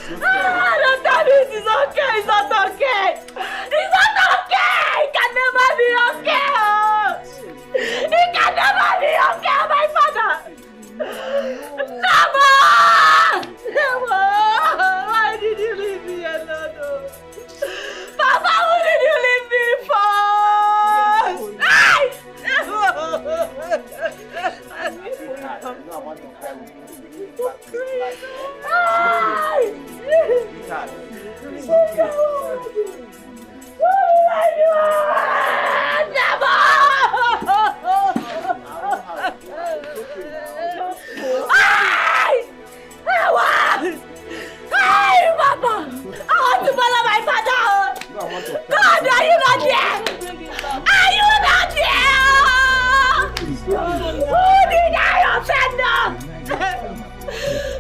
Don't tell me it is okay. It's not okay. It's not okay. It can never be okay. It can never be okay, my father. Never. Never. Why did you leave me alone? Papa, who did you leave me for? God, are you not there? Are you not there? Who did I offend?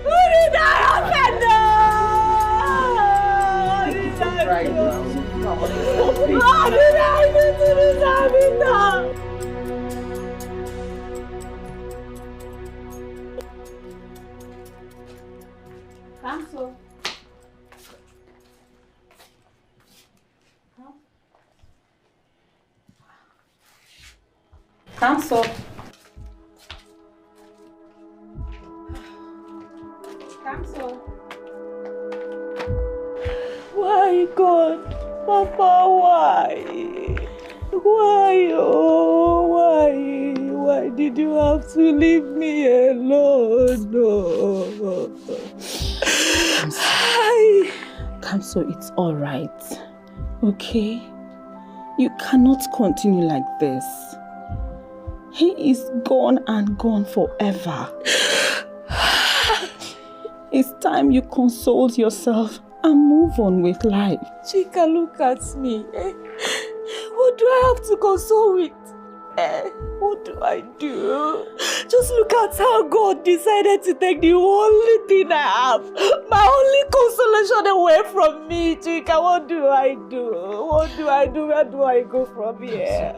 Who did I offend? What did I do to deserve it? Cancel. Cancel. Cancel. Why, God? Papa, why? Why, oh, why? Why did you have to leave me alone? Oh. Kamso, it's all right. Okay? You cannot continue like this. He is gone and gone forever. It's time you console yourself and move on with life. Chika, look at me. What do I have to console with? What do I do? Just look at how God decided to take the only thing I have, my only consolation away from me. Chika, what do I do? What do I do? Where do I go from here?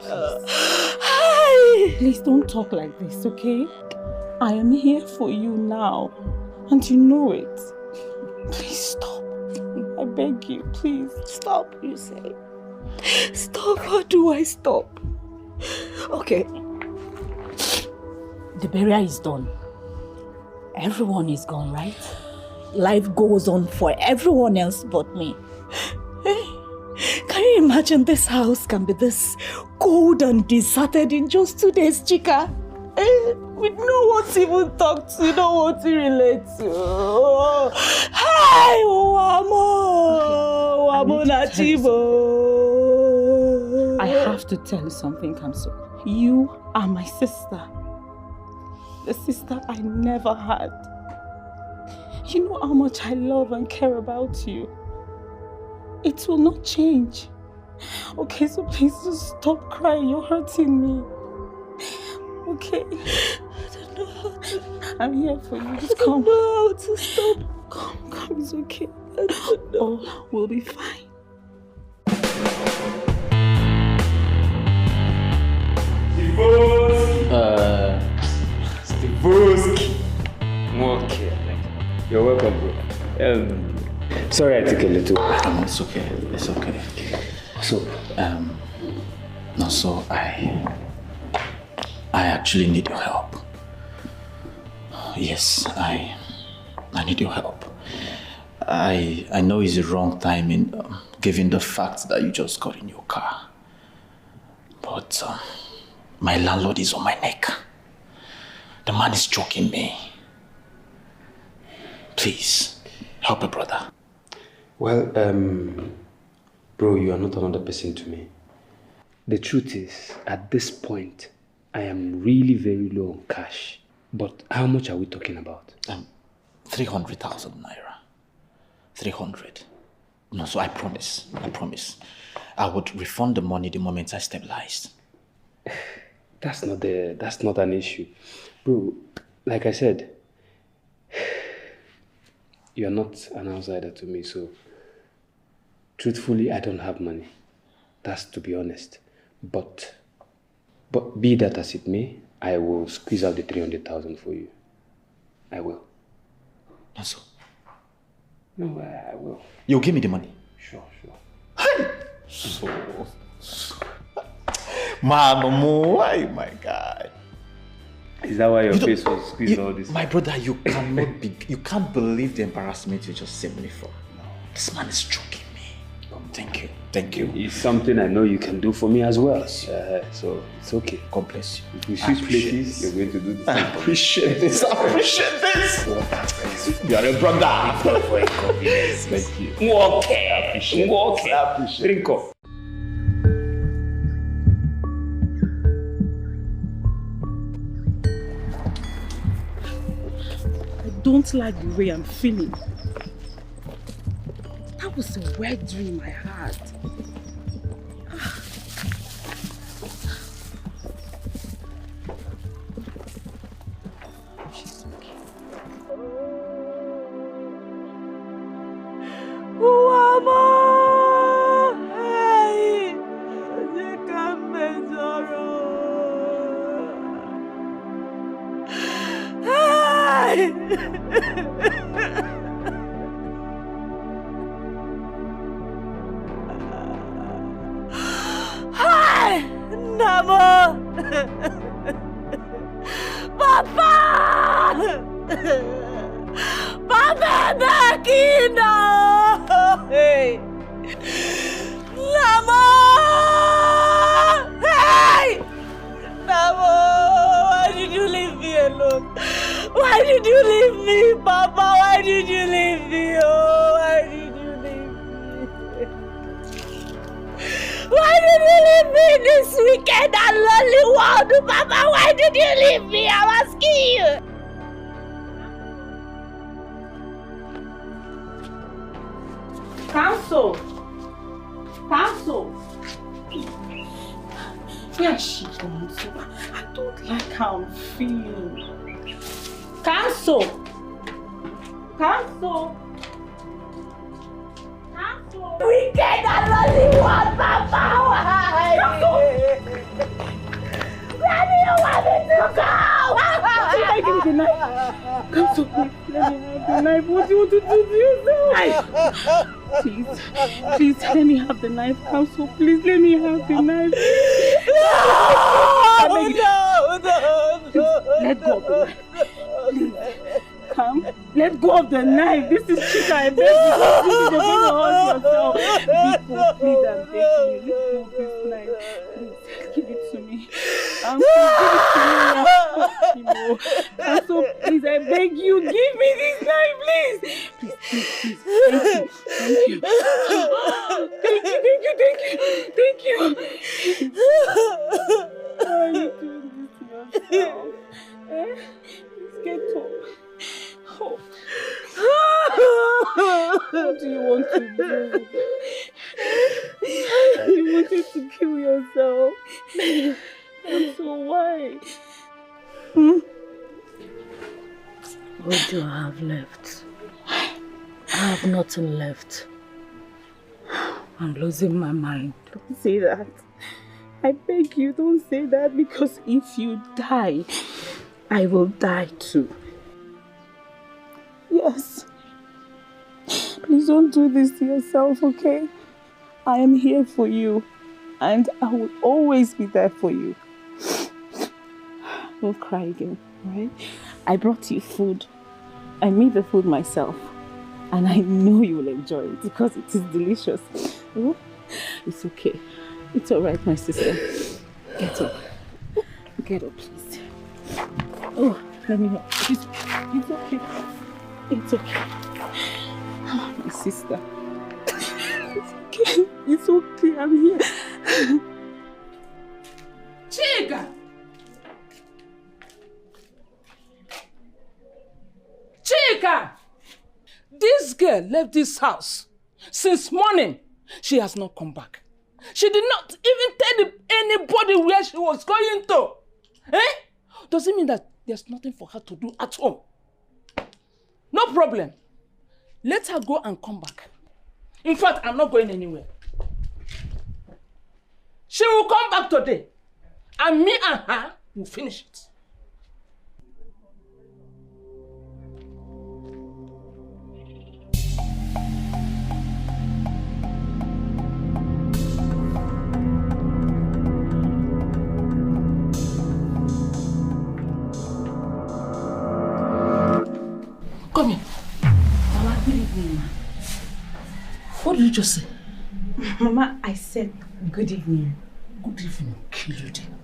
Please don't talk like this, okay? I am here for you now, and you know it. Please stop. I beg you, please. Stop, you say. Stop, how do I stop? Okay. The burial is done. Everyone is gone, right? Life goes on for everyone else but me. Can you imagine this house can be this cold and deserted in just 2 days, Chika? With no one to even talk to, no one to relate to. Hi, Wamo Nachibo. I have to tell you something, Kamso. You are my sister. The sister I never had. You know how much I love and care about you. It will not change. Okay, so please just stop crying. You're hurting me. Okay? I don't know how to. I'm here for you. Just I don't come. know how to stop. Come, it's okay. I don't know. All will be fine. Stivoski. Okay. You're welcome, bro. Sorry I took a little. It's okay. It's okay. So, I actually need your help. Yes, I need your help. I know it's the wrong timing, given the fact that you just got in your car. But my landlord is on my neck. The man is choking me. Please, help a brother. Well, bro, you are not another person to me. The truth is, at this point, I am really very low on cash. But how much are we talking about? 300,000 naira. 300. No, so I promise. I would refund the money the moment I stabilized. That's not an issue. Bro, like I said, you are not an outsider to me, so truthfully, I don't have money. That's to be honest. But be that as it may, I will squeeze out the 300,000 for you. I will. Not so. No, I will. You'll give me the money? Sure. Hey! So... Man, oh my God. Is that why your face was squeezed all this? My brother, you can't believe the embarrassment you just saved me from. No. This man is choking me. Thank you. It's something I know you can do for me as well. So it's okay. God bless you. If we switch places, you're going to do the same. I appreciate this. You are a brother. Thank you. Okay. I appreciate Drink up. I don't like the way I'm feeling. That was a wet dream I had. Please, let me have the knife, Council. Please, let me have the knife. No. Let go of the knife. Please, come. Let go of the knife. This is Chica. I beg you. You're going to hurt yourself. Please, I'm begging you. Let go of this knife. Please, give it to me. Council, please, I beg you. Give me this knife, please. Please. Thank you. Thank you. Why are you doing this to yourself? Please get up. What do you want to do? You wanted to kill yourself. And so why? What do I have left? I have nothing left. I'm losing my mind. Don't say that. I beg you, don't say that, because if you die, I will die too. Yes. Please don't do this to yourself, okay? I am here for you, and I will always be there for you. Don't cry again, right? I brought you food. I made the food myself, and I know you will enjoy it because it is delicious. Oh, it's okay. It's all right, my sister. Get up. Get up, please. Oh, let me help. It's okay. It's okay. Oh, my sister. It's okay. It's okay. I'm here. Chica! Chica! This girl left this house. Since morning, she has not come back. She did not even tell anybody where she was going to. Does it mean that there's nothing for her to do at home? No problem. Let her go and come back. In fact, I'm not going anywhere. She will come back today. And me and her will finish it. you just say? Mama, I said good evening. Good evening, kill you then.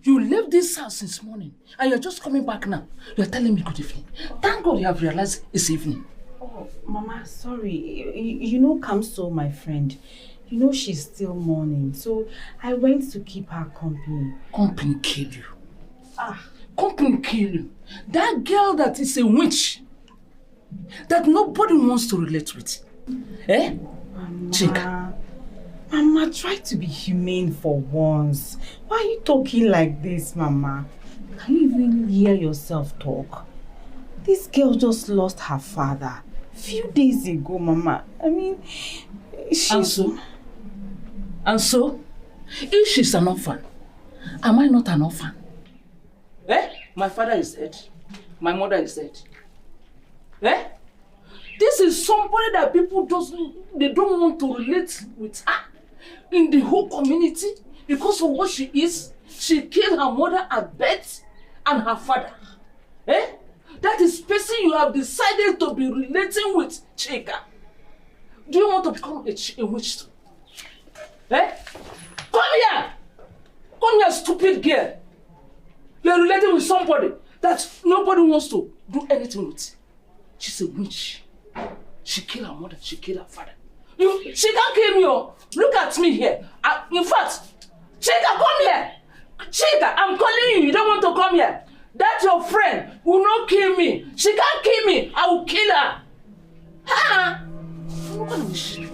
You left this house since morning and you're just coming back now. You're telling me good evening. Thank God you have realized it's evening. Oh, Mama, sorry. You know Kamso, my friend. You know she's still mourning, so I went to keep her company. Company kill you. Ah. Company kill you. That girl that is a witch, that nobody wants to relate with. Eh? Mama, Chika. Mama, try to be humane for once. Why are you talking like this, Mama? Can you even hear yourself talk? This girl just lost her father a few days ago, Mama. I mean, she's... And so, if she's an orphan, am I not an orphan? Eh? My father is dead. My mother is dead. Eh? This is somebody that people don't want to relate with her in the whole community because of what she is. She killed her mother at birth and her father. Eh? That is person you have decided to be relating with, Chika. Do you want to become a witch too? Eh? Come here! Come here, stupid girl. You're relating with somebody that nobody wants to do anything with. She's a witch. She killed her mother, she killed her father. She can't kill me. Oh. Look at me here. In fact, Chika, come here. Chika, I'm calling you. You don't want to come here. That's your friend will not kill me. She can't kill me. I will kill her. Ha! What kind of shit?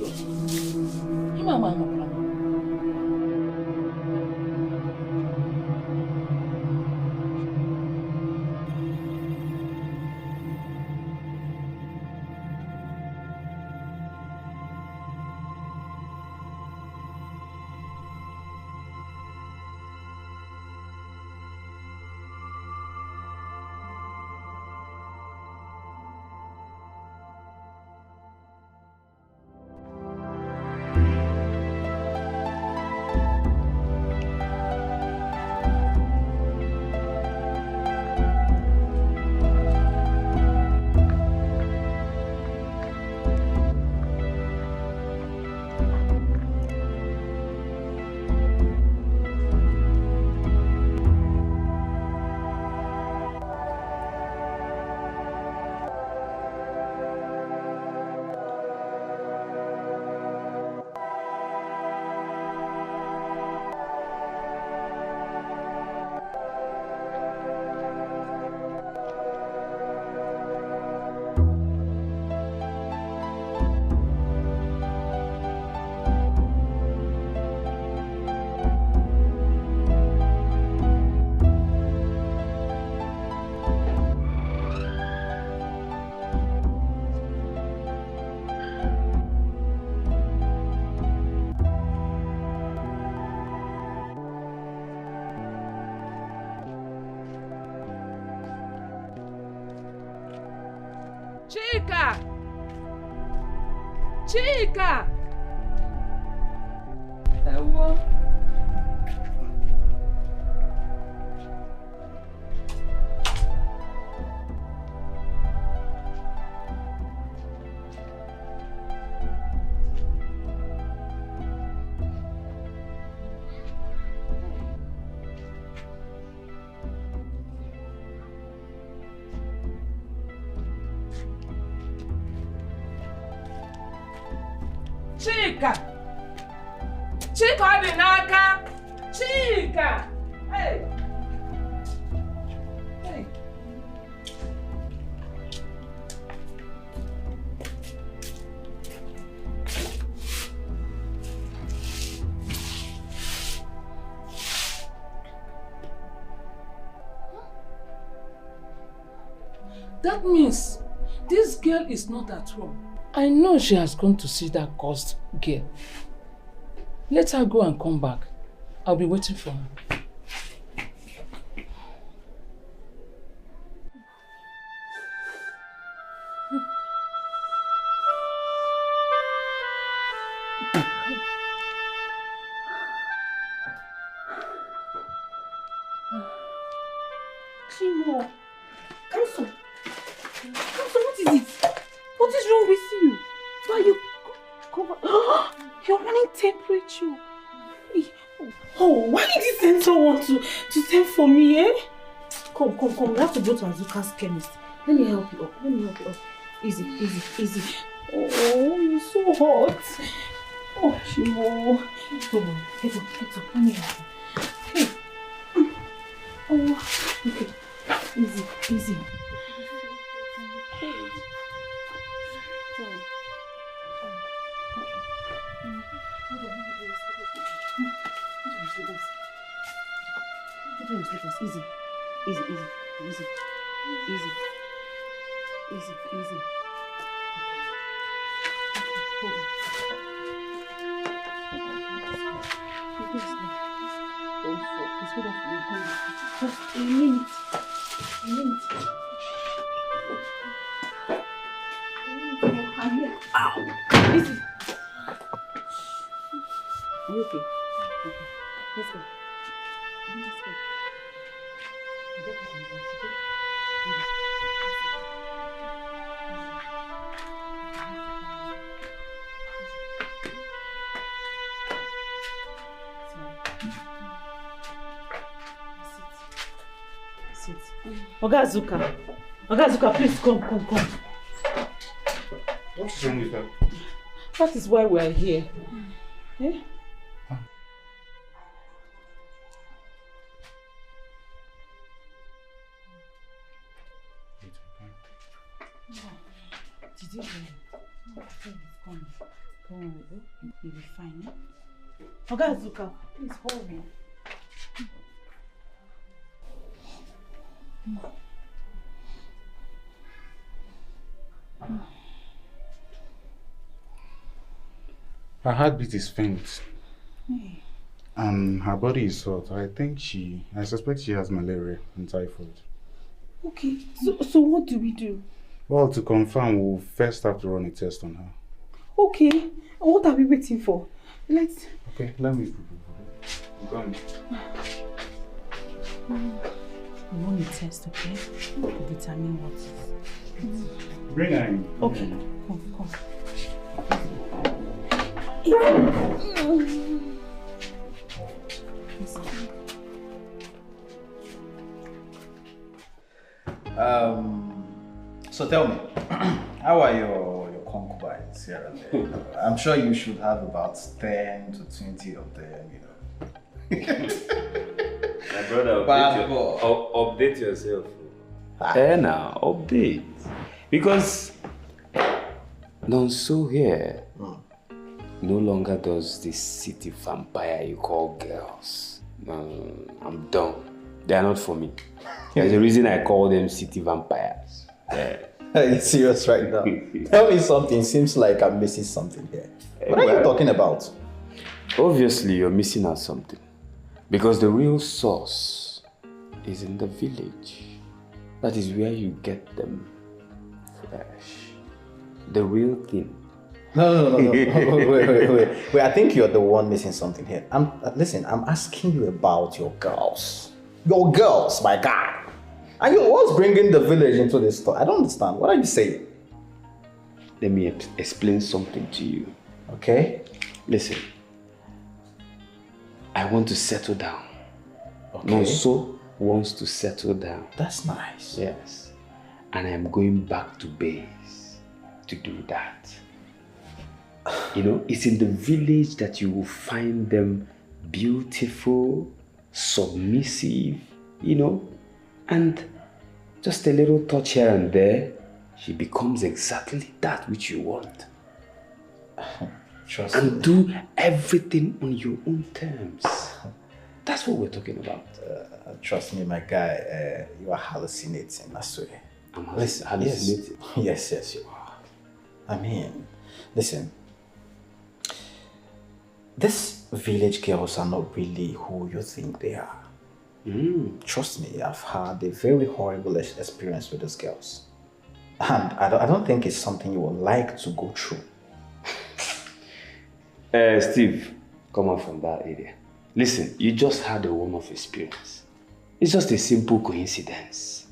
Chika! Chika! Hello? Chika! Chika dị n'aka! Chika! Hey! Hey! That means this girl is not at home. I know she has gone to see that cursed girl. Let her go and come back. I'll be waiting for her. Chimo, Kamso, what is it? What is wrong with you? Why are you Come on. You're running temperature. Oh, why did you send someone to send for me, eh? Come. We have to go to Azuka's chemist. Let me help you up. Easy. Oh, you're so hot. Oh, Shimo. Come on, get up. Let me help you. Hey. Oh, okay. Easy. Easy. Just a minute. I'm here. Ow! Easy. Are you okay? Okay. Let's go. Sit. Oga Azuka, please come. What's wrong with her? That is why we are here. Eh? Did you hear? Come. You'll be fine. Eh? Oga Azuka, please hold me. Her heartbeat is faint. And her body is hot. I suspect she has malaria and typhoid. Okay, so what do we do? Well, to confirm, we'll first have to run a test on her. Okay, what are we waiting for? Okay, let me go on. We want a test, okay? To determine what is. Bring her in. Okay, come. So tell me, how are your concubines here and there? I'm sure you should have about 10 to 20 of them, My brother, update yourself. Now, update. Because Nonso here no longer does this city vampire you call girls. I'm done. They are not for me. There's a reason I call them city vampires. Yeah. Are you serious right now? Tell me something. Seems like I'm missing something here. What are you talking about? Obviously, you're missing out something. Because the real source is in the village. That is where you get them fresh. The real thing. No. Wait, I think you're the one missing something here. Listen, I'm asking you about your girls. Your girls, my guy. And you're what's bringing the village into this story? I don't understand. What are you saying? Let me explain something to you. Okay? Listen. I want to settle down. Okay. Nonso wants to settle down. That's nice. Yes. And I'm going back to base to do that. You know, it's in the village that you will find them beautiful, submissive, you know, and just a little touch here and there, she becomes exactly that which you want. Trust and me. Do everything on your own terms. That's what we're talking about. Trust me, my guy, you are hallucinating, I swear. I'm hallucinating? Yes, you are. I mean, listen. These village girls are not really who you think they are. Trust me, I've had a very horrible experience with these girls. And I don't think it's something you would like to go through. Steve, come on from that area. Listen, you just had a one-off experience. It's just a simple coincidence.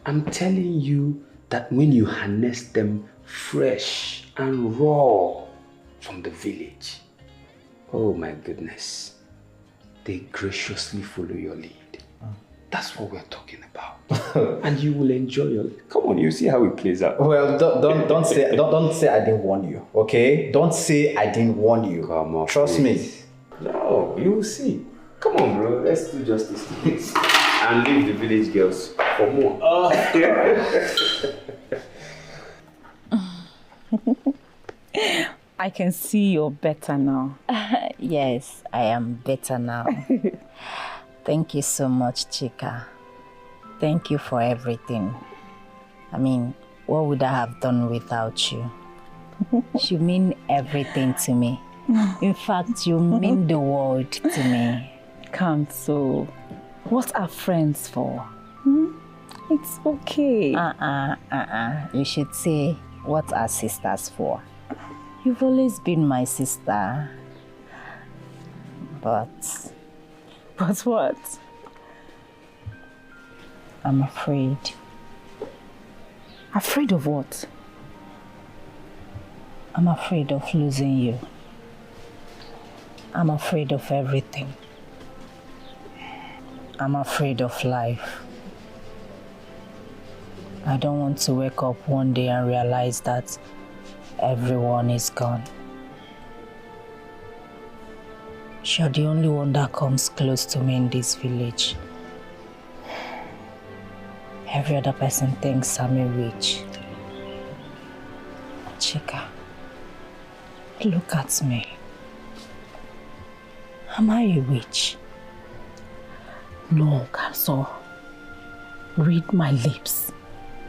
I'm telling you that when you harness them fresh and raw, from the village. Oh my goodness. They graciously follow your lead. That's what we're talking about. And you will enjoy your life. Come on, you see how it plays out. Well, don't say I didn't warn you, okay? Don't say I didn't warn you. Come on, trust please. me. No, you will see. Come on, bro. Let's do justice to this and leave the village girls for more. I can see you're better now. Yes, I am better now. Thank you so much, Chika. Thank you for everything. I mean, what would I have done without you? You mean everything to me. In fact, you mean the world to me. So, what are friends for? It's okay. You should say, what are sisters for? You've always been my sister. But what? I'm afraid. Afraid of what? I'm afraid of losing you. I'm afraid of everything. I'm afraid of life. I don't want to wake up one day and realize that everyone is gone. You're the only one that comes close to me in this village. Every other person thinks I'm a witch. Chika, look at me. Am I a witch? No, Kamso. Read my lips.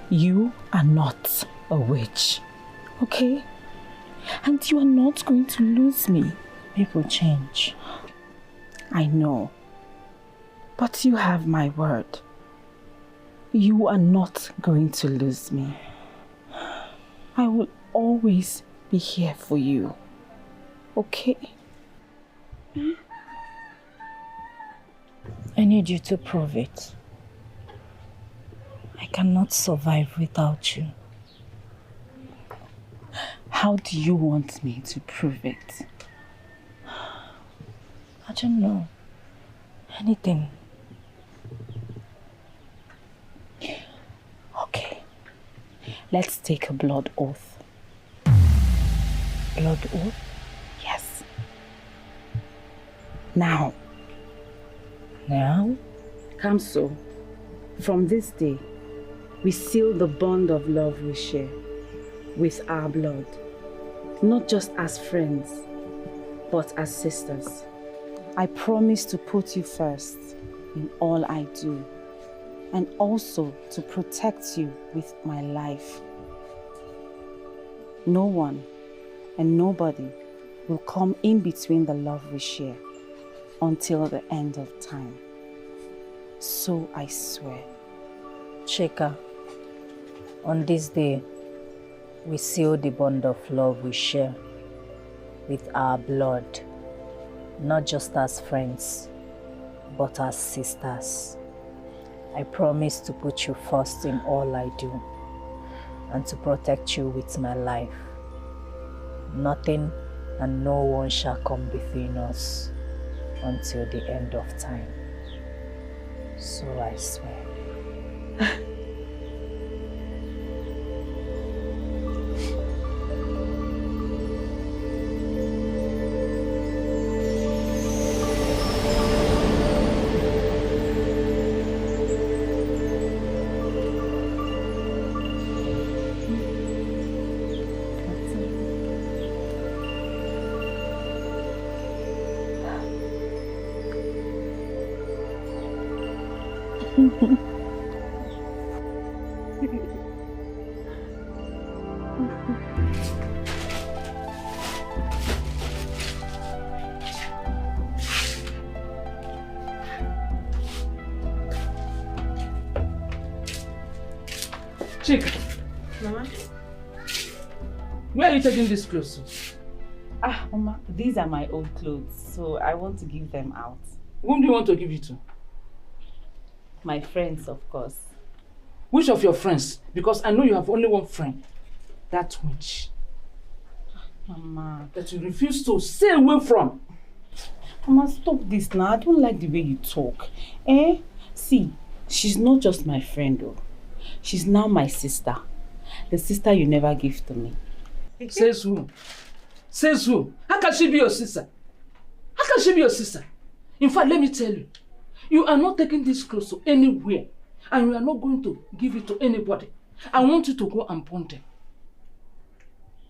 You are not a witch, okay? And you are not going to lose me. People change. I know. But you have my word. You are not going to lose me. I will always be here for you, okay? I need you to prove it. I cannot survive without you. How do you want me to prove it? I don't know. Anything. Okay. Let's take a blood oath. Blood oath? Yes. Now. Now? Kamso, from this day, we seal the bond of love we share with our blood. Not just as friends, but as sisters. I promise to put you first in all I do, and also to protect you with my life. No one and nobody will come in between the love we share until the end of time. So I swear. Chika, on this day, we seal the bond of love we share with our blood, not just as friends, but as sisters. I promise to put you first in all I do and to protect you with my life. Nothing and no one shall come between us until the end of time. So I swear. Chika. Mama? Where are you taking these clothes to? Mama, these are my old clothes, so I want to give them out. Whom do you want to give it to? My friends, of course. Which of your friends? Because I know you have only one friend. That witch. Mama. That you refuse to stay away from. Mama, stop this now. I don't like the way you talk. See, she's not just my friend though. She's now my sister. The sister you never gave to me. Says who? Says who? How can she be your sister? How can she be your sister? In fact, let me tell you, you are not taking this clothes to anywhere, and you are not going to give it to anybody. I want you to go and pawn them.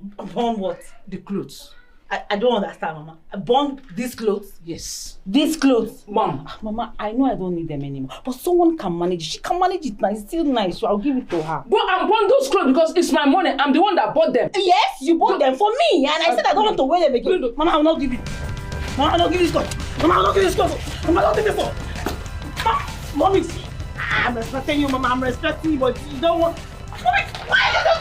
Burn what? The clothes. I don't understand, Mama. Burn these clothes? Yes. These clothes? Mom. Mama, I know I don't need them anymore, but someone can manage it. She can manage it now. It's still nice, so I'll give it to her. Go and burn those clothes because it's my money. I'm the one that bought them. Yes, you bought them for me, and I said I don't want to wear them again. Mama, I will not give it. Mama, I will not give this clothes. Mama, I will not give this clothes. Mama, I will not give this clothes. Mommy, I'm respecting you, Mama. I'm respecting you, but you don't want. Mommy, why are you doing?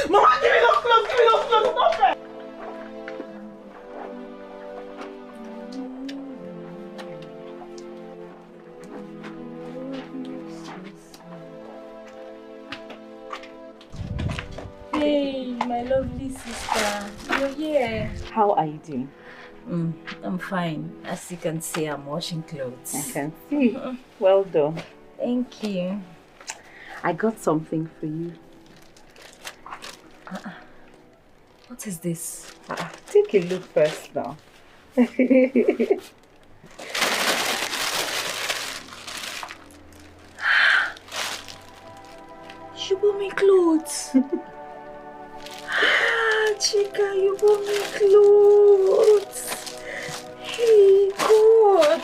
Mama, give me those clothes. Give me those clothes. Stop it. Hey, my lovely sister. You're here. How are you doing? I'm fine. As you can see, I'm washing clothes. I can see. Well done. Thank you. I got something for you. What is this? Take a look first now. You bought me clothes. Chica, you bought me clothes. Hey, God.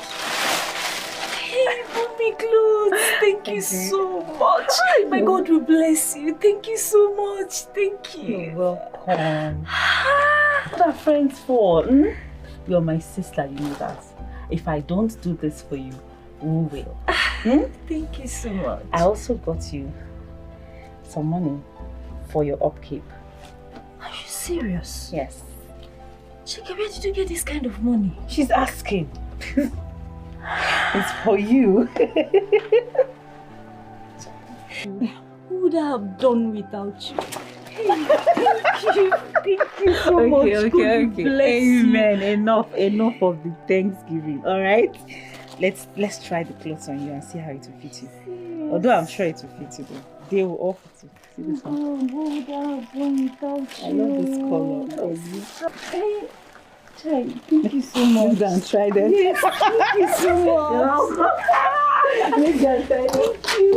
Hey, you bought me clothes. Thank you so much. My God will bless you. Thank you so much. Thank you. You're welcome. What are friends for? You're my sister, you know that. If I don't do this for you, who will? Thank you so much. I also got you some money for your upkeep. Are you serious? Yes. Chica, where did you get this kind of money? She's asking. It's for you. Who would I have done without you? Hey, thank you. Thank you so much. Okay. Bless Amen. Enough of the Thanksgiving. All right. Let's try the clothes on you and see how it will fit you. Yes. Although I'm sure it will fit you, though. They will all fit you. See this one? Who would I have done without you? I love this color. Hey, thank you so much. Let's go and try them. Yes, thank you so much. Let's go and try them. Thank you.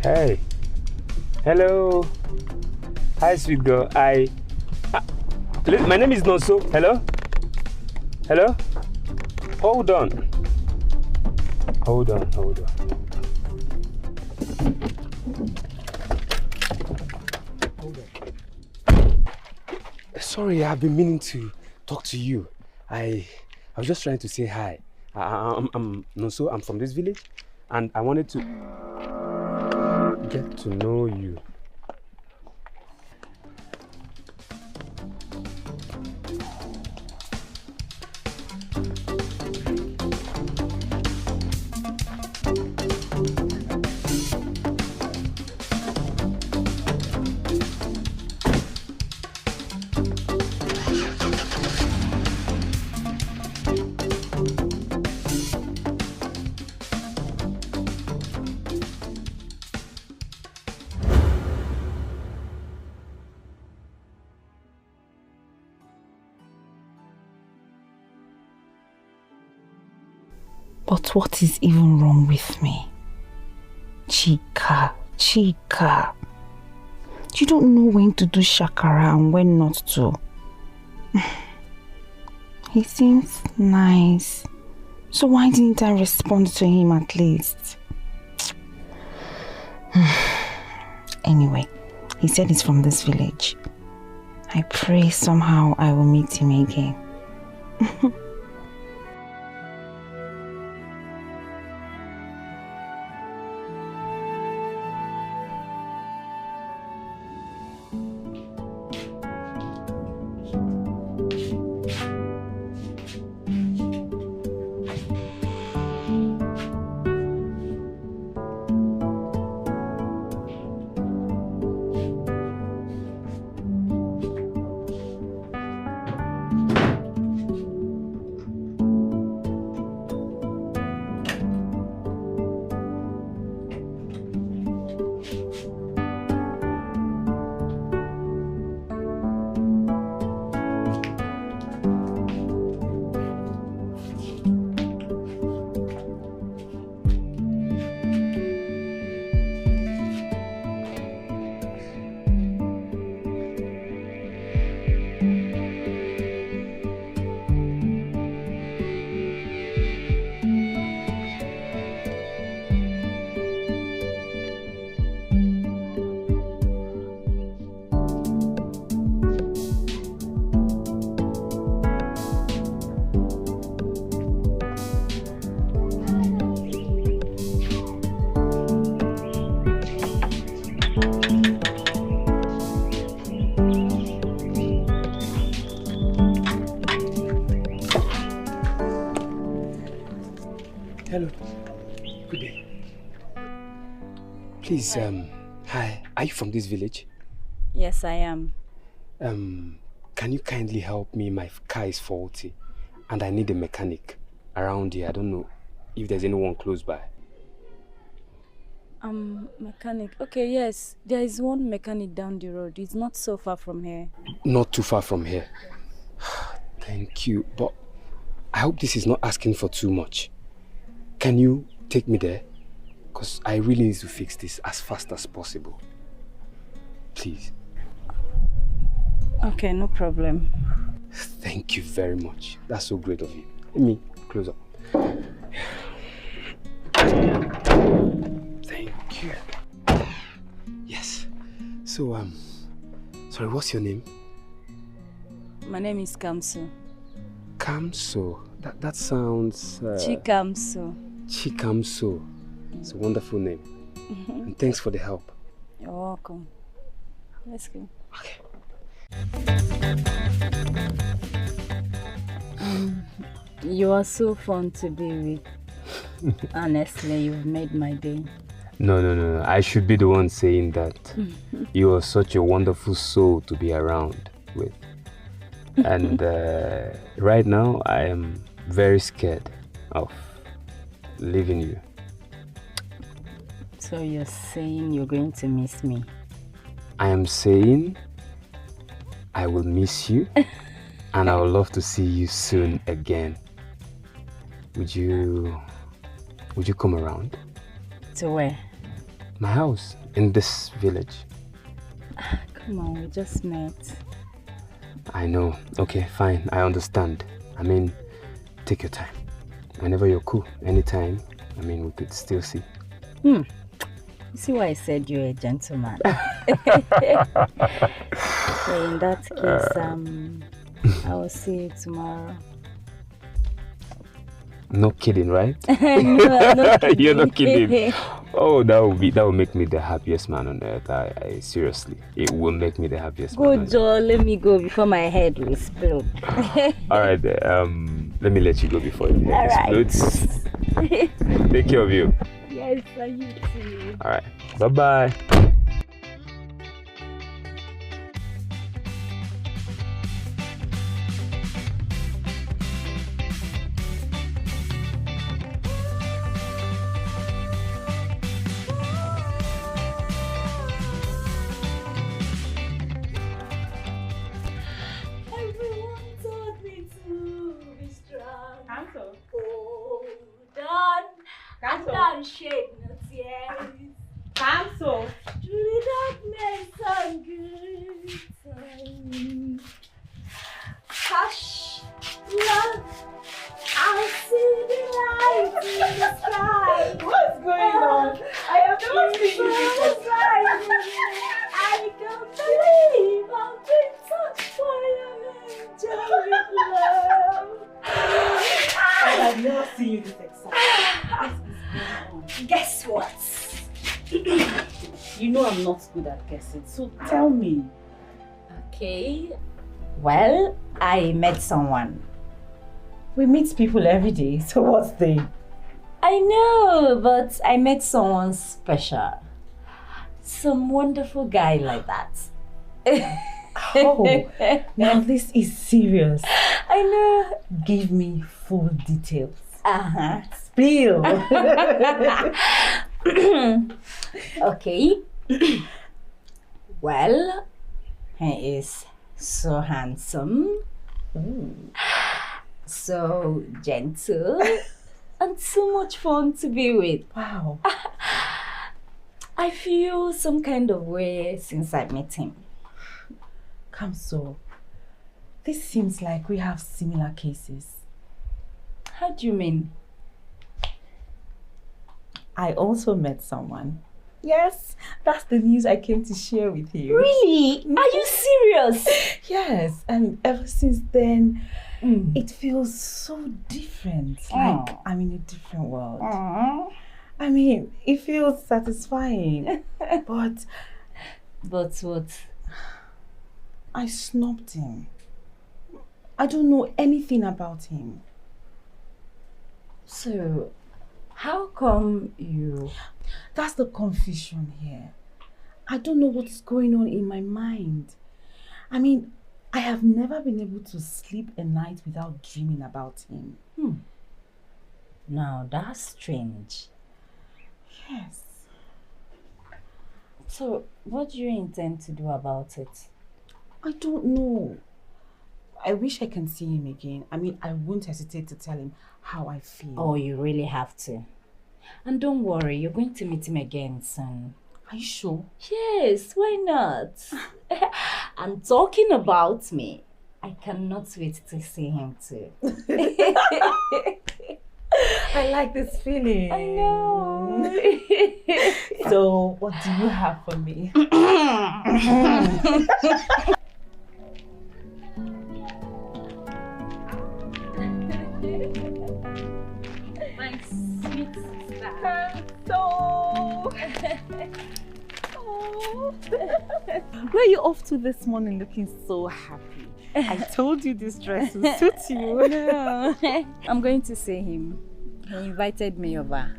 Hey. Hello. Hi, sweet girl. My name is Nonso. Hello? Hello? Hold on. Sorry, I've been meaning to talk to you. I was just trying to say hi. I'm Nonso. I'm from this village, and I wanted to get to know you. But what is even wrong with me? Chica. You don't know when to do shakara and when not to. He seems nice. So why didn't I respond to him at least? Anyway, he said he's from this village. I pray somehow I will meet him again. Hello. Good day. Please, hi. Are you from this village? Yes, I am. Can you kindly help me? My car is faulty and I need a mechanic around here. I don't know if there's anyone close by. Mechanic. Okay, yes. There is one mechanic down the road. It's not so far from here. Not too far from here. Thank you. But I hope this is not asking for too much. Can you take me there? Because I really need to fix this as fast as possible. Please. Okay, no problem. Thank you very much. That's so great of you. Let me close up. Thank you. Yes. So, sorry, what's your name? My name is Kamso. Kamso. That sounds... Chikamso. Chikamso. It's a wonderful name. And thanks for the help. You're welcome. Let's go. Okay. You are so fun to be with. Honestly, you've made my day. No. I should be the one saying that. You are such a wonderful soul to be around with. And right now, I am very scared of leaving you. So you're saying you're going to miss me? I am saying I will miss you and I would love to see you soon again. Would you come around? To where? My house in this village. Come on, we just met. I know. Okay, fine. I understand. I mean, take your time. Whenever you're cool, anytime. I mean, we could still see. You see why I said you're a gentleman? So in that case, I will see you tomorrow. No kidding, right? No, I'm not kidding. You're not kidding. Oh, that will make me the happiest man on earth. I seriously, it will make me the happiest man on earth. Go, Joe, let me go before my head will explode. All right, let me let you go before your head explodes. Take care of you. Yes, for you too. All right, bye-bye. Shed no tears. Cancel. Through the darkness and good times. Hush, love, I see the light in the sky. What's going on? I have never seen you before. see you this excited. Guess what? You know I'm not good at guessing, so tell me. Okay. Well, I met someone. We meet people every day, so what's the... I know, but I met someone special. Some wonderful guy like that. Oh, now this is serious. I know. Give me full details. Uh-huh. Spill. Okay. Well, he is so handsome, so gentle, and so much fun to be with. Wow. I feel some kind of way since I met him. Kamso, this seems like we have similar cases. How do you mean? I also met someone. Yes, that's the news I came to share with you. Really? Are you serious? Yes, and ever since then, it feels so different. Like I'm in a different world. I mean, it feels satisfying. But what? I snubbed him. I don't know anything about him. So, how come you... That's the confusion here. I don't know what's going on in my mind. I mean, I have never been able to sleep a night without dreaming about him. Now, that's strange. Yes. So, what do you intend to do about it? I don't know. I wish I can see him again. I mean, I won't hesitate to tell him how I feel. Oh, you really have to. And don't worry, you're going to meet him again soon. Are you sure? Yes, why not? And talking about me, I cannot wait to see him too. I like this feeling. I know. So, what do you have for me? My sweet sister. Where are you off to this morning looking so happy? I told you this dress will suit you. No. I'm going to see him. He invited me over.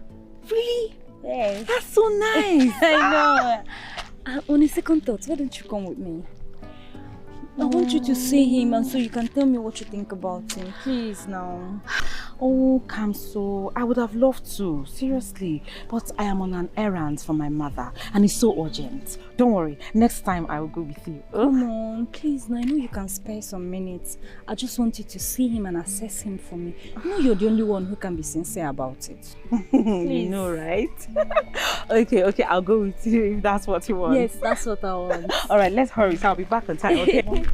Really? Yes. That's so nice. I know. On a second thought, why don't you come with me? I want you to see him and so you can tell me what you think about him. Please now. Oh, Kamso, I would have loved to, seriously. But I am on an errand for my mother and it's so urgent. Don't worry, next time I will go with you. Come on, please. Now I know you can spare some minutes. I just want you to see him and assess him for me. I know you're the only one who can be sincere about it. You know, right? Okay, I'll go with you if that's what you want. Yes, that's what I want. All right, let's hurry so I'll be back on time, okay?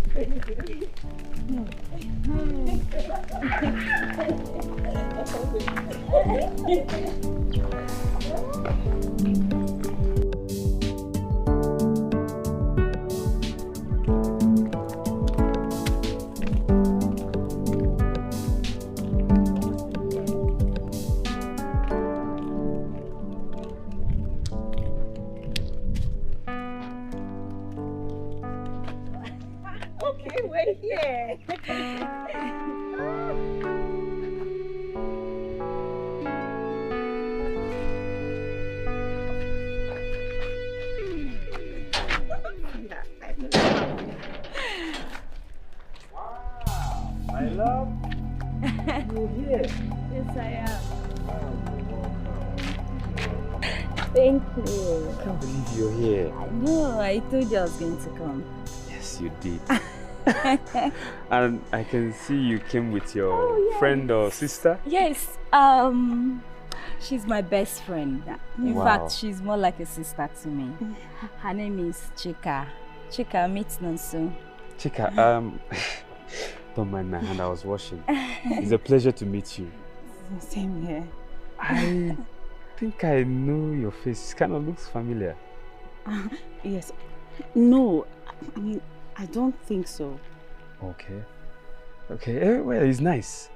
Okay, we're here. My love, you're here. Yes, I am. Thank you. I can't believe you're here. I know, I told you I was going to come. Yes, you did. And I can see you came with your friend or sister. Yes, she's my best friend. In fact, she's more like a sister to me. Her name is Chika. Chika, meet soon. Chika, don't mind my hand, I was washing. It's a pleasure to meet you. Same here. I think I know your face. It kind of looks familiar. Yes. No, I mean, I don't think so. Okay. Okay, well, it's nice.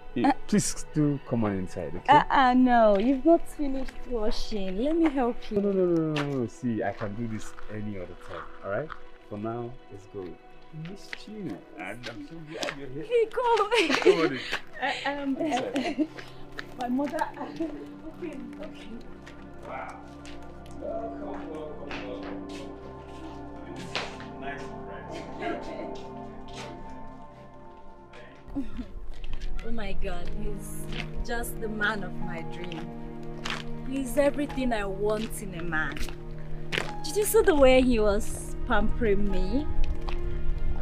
Please do come on inside, okay? No, you've not finished washing. Let me help you. No. See, I can do this any other time, alright? For now, let's go. I missed you, and I'm so glad you're here. Hey, come. Inside. My mother. Okay. Wow. Welcome. Nice surprise. Oh my God, he's just the man of my dream. He's everything I want in a man. Did you see the way he was pampering me?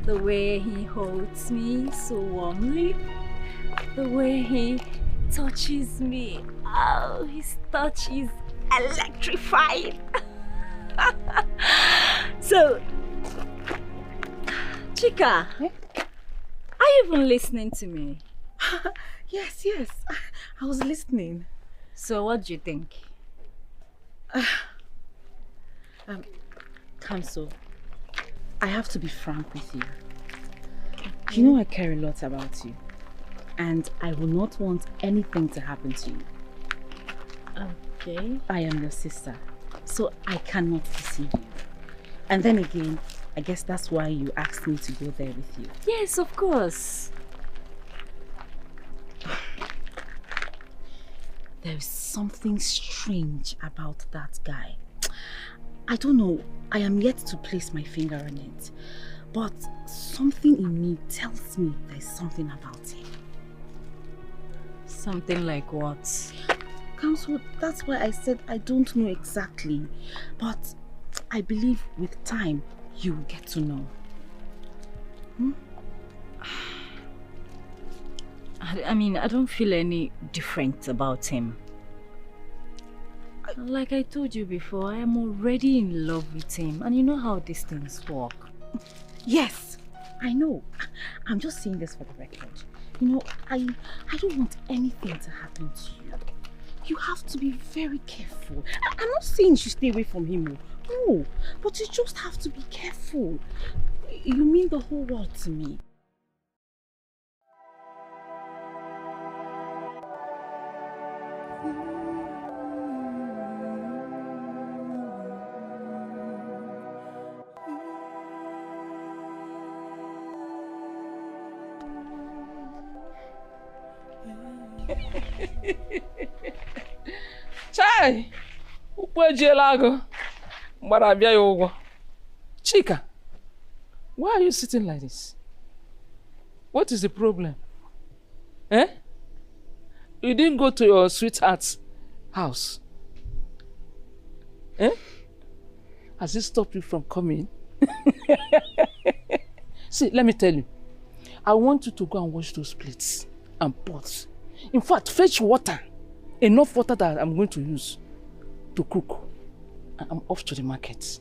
The way he holds me so warmly? The way he touches me. Oh, his touch is electrifying. So, Chika, are you even listening to me? Yes. I was listening. So what do you think? Counsel, I have to be frank with you. You know I care a lot about you. And I will not want anything to happen to you. Okay. I am your sister, so I cannot deceive you. And then again, I guess that's why you asked me to go there with you. Yes, of course. There's something strange about that guy. I don't know, I am yet to place my finger on it. But something in me tells me there's something about him. Something like what? Counsel, that's why I said I don't know exactly. But I believe with time, you will get to know. I mean, I don't feel any different about him. Like I told you before, I am already in love with him. And you know how these things work. Yes, I know. I'm just saying this for the record. You know, I don't want anything to happen to you. You have to be very careful. I'm not saying you should stay away from him. No, but you just have to be careful. You mean the whole world to me. Chai! Ukwejielago. Mbarabia yogo. Chika, why are you sitting like this? What is the problem? Eh? You didn't go to your sweetheart's house. Eh? Has it stopped you from coming? See, let me tell you. I want you to go and wash those plates and pots. In fact, fetch water. Enough water that I'm going to use to cook. And I'm off to the market.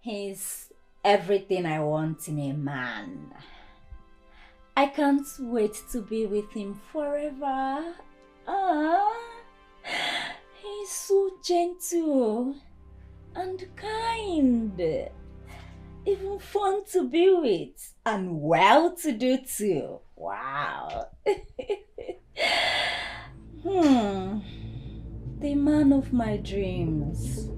He's everything I want in a man. I can't wait to be with him forever. He's so gentle and kind. Even fun to be with and well to do too. Wow. The man of my dreams.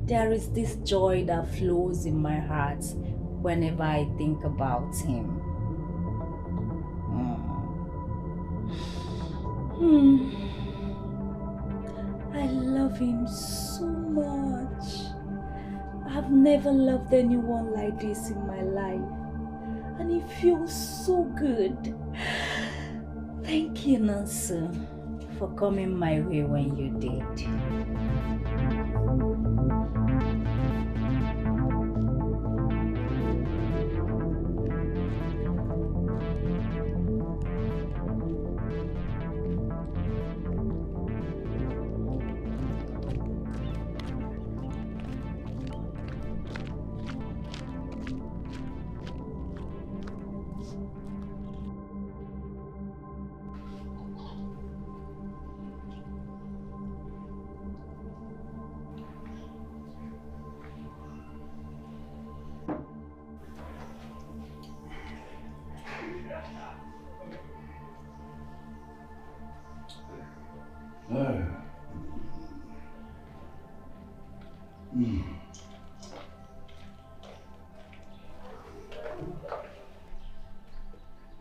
There is this joy that flows in my heart whenever I think about him. I love him so much. I've never loved anyone like this in my life. And it feels so good. Thank you, Nancy, for coming my way when you did.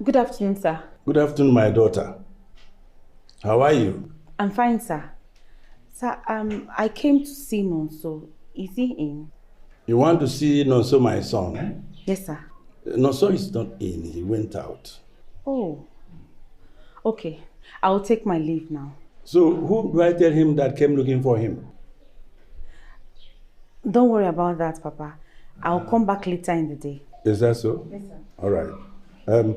Good afternoon, sir. Good afternoon, my daughter. How are you? I'm fine, sir. Sir, I came to see Nonso. Is he in? You want to see Nonso, my son? Eh? Yes, sir. Nonso is not in. He went out. Oh. Okay. I'll take my leave now. So, who do I tell him that came looking for him? Don't worry about that, Papa. I'll come back later in the day. Is that so? Yes, sir. All right.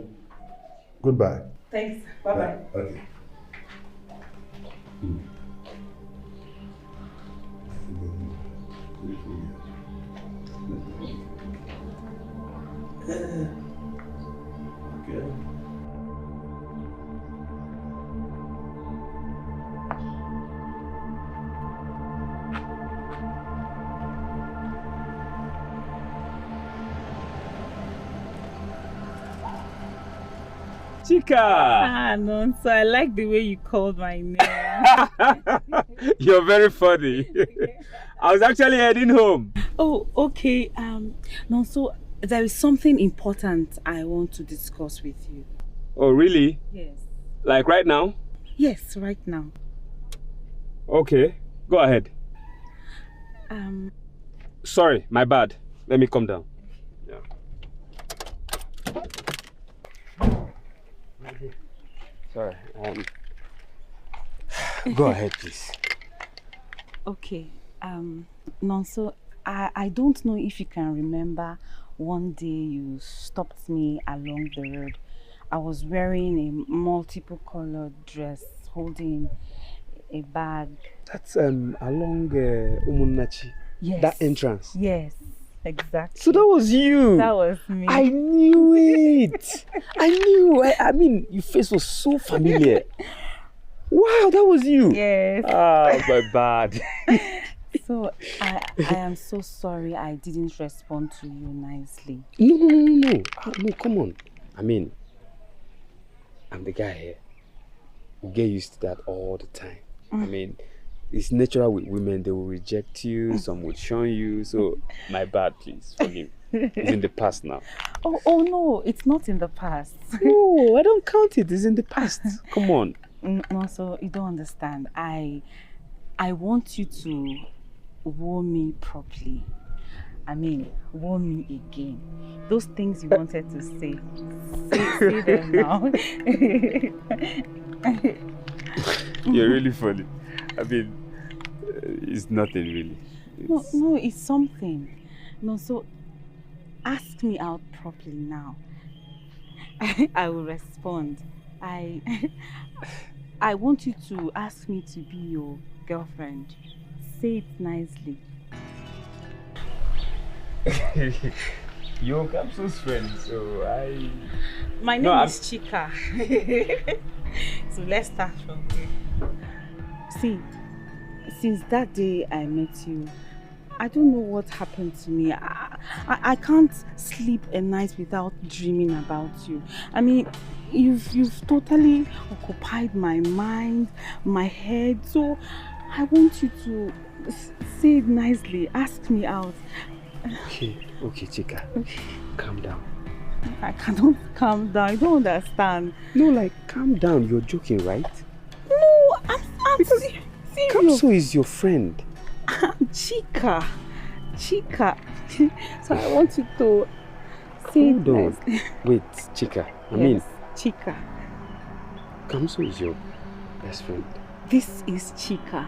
Goodbye. Thanks. Bye-bye. Okay. Okay. Chica! No, so I like the way you called my name. You're very funny. I was actually heading home. Oh, okay. No, so there is something important I want to discuss with you. Oh, really? Yes. Like right now? Yes, right now. Okay, go ahead. Sorry, my bad. Let me come down. Yeah. Sorry. Go ahead, please. Okay. Nonso, I don't know if you can remember one day you stopped me along the road. I was wearing a multiple colored dress, holding a bag. That's along Umunnachi. Yes. That entrance. Yes, exactly. So that was you. That was me. I knew it. I knew. I mean, your face was so familiar. Wow, that was you. Yes. Ah, my bad. So I am so sorry I didn't respond to you nicely. No. No, come on. I mean, I'm the guy here. We get used to that all the time. I mean, it's natural with women. They will reject you. Some would shun you. So, my bad, please. Forgive me. It's in the past now. Oh no, it's not in the past. No, I don't count it. It's in the past. Come on. No, so you don't understand. I want you to woo me properly. I mean, woo me again. Those things you wanted to say them now. You're really funny. I mean, it's nothing really. No, it's something. No, so ask me out properly now. I will respond. I want you to ask me to be your girlfriend. Say it nicely. You're Capsule's friend, so My name is Chika. So let's start from here. See, since that day I met you, I don't know what happened to me. I can't sleep a night without dreaming about you. I mean, you've totally occupied my mind, my head. So I want you to say it nicely. Ask me out. Okay, Chika. Okay. Calm down. I cannot calm down. I don't understand. No, like, calm down. You're joking, right? Because serious. Kamso is your friend. Chika. So I want you to say Hold on. Wait, Chika. I mean, Chika. Kamso is your best friend. This is Chika.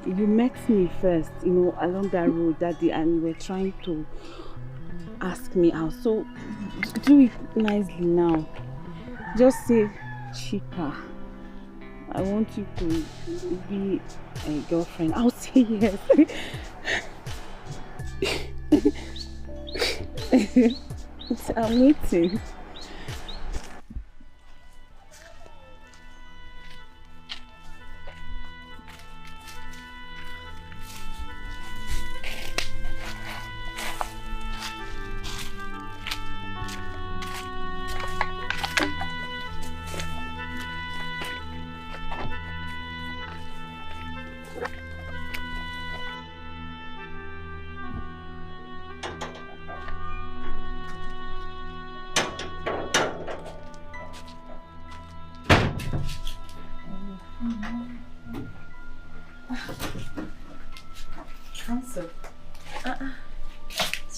You met me first, along that road that day, and you were trying to ask me out. So do it nicely now. Just say Chika. I want you to be a girlfriend. I'll say yes. I'm waiting.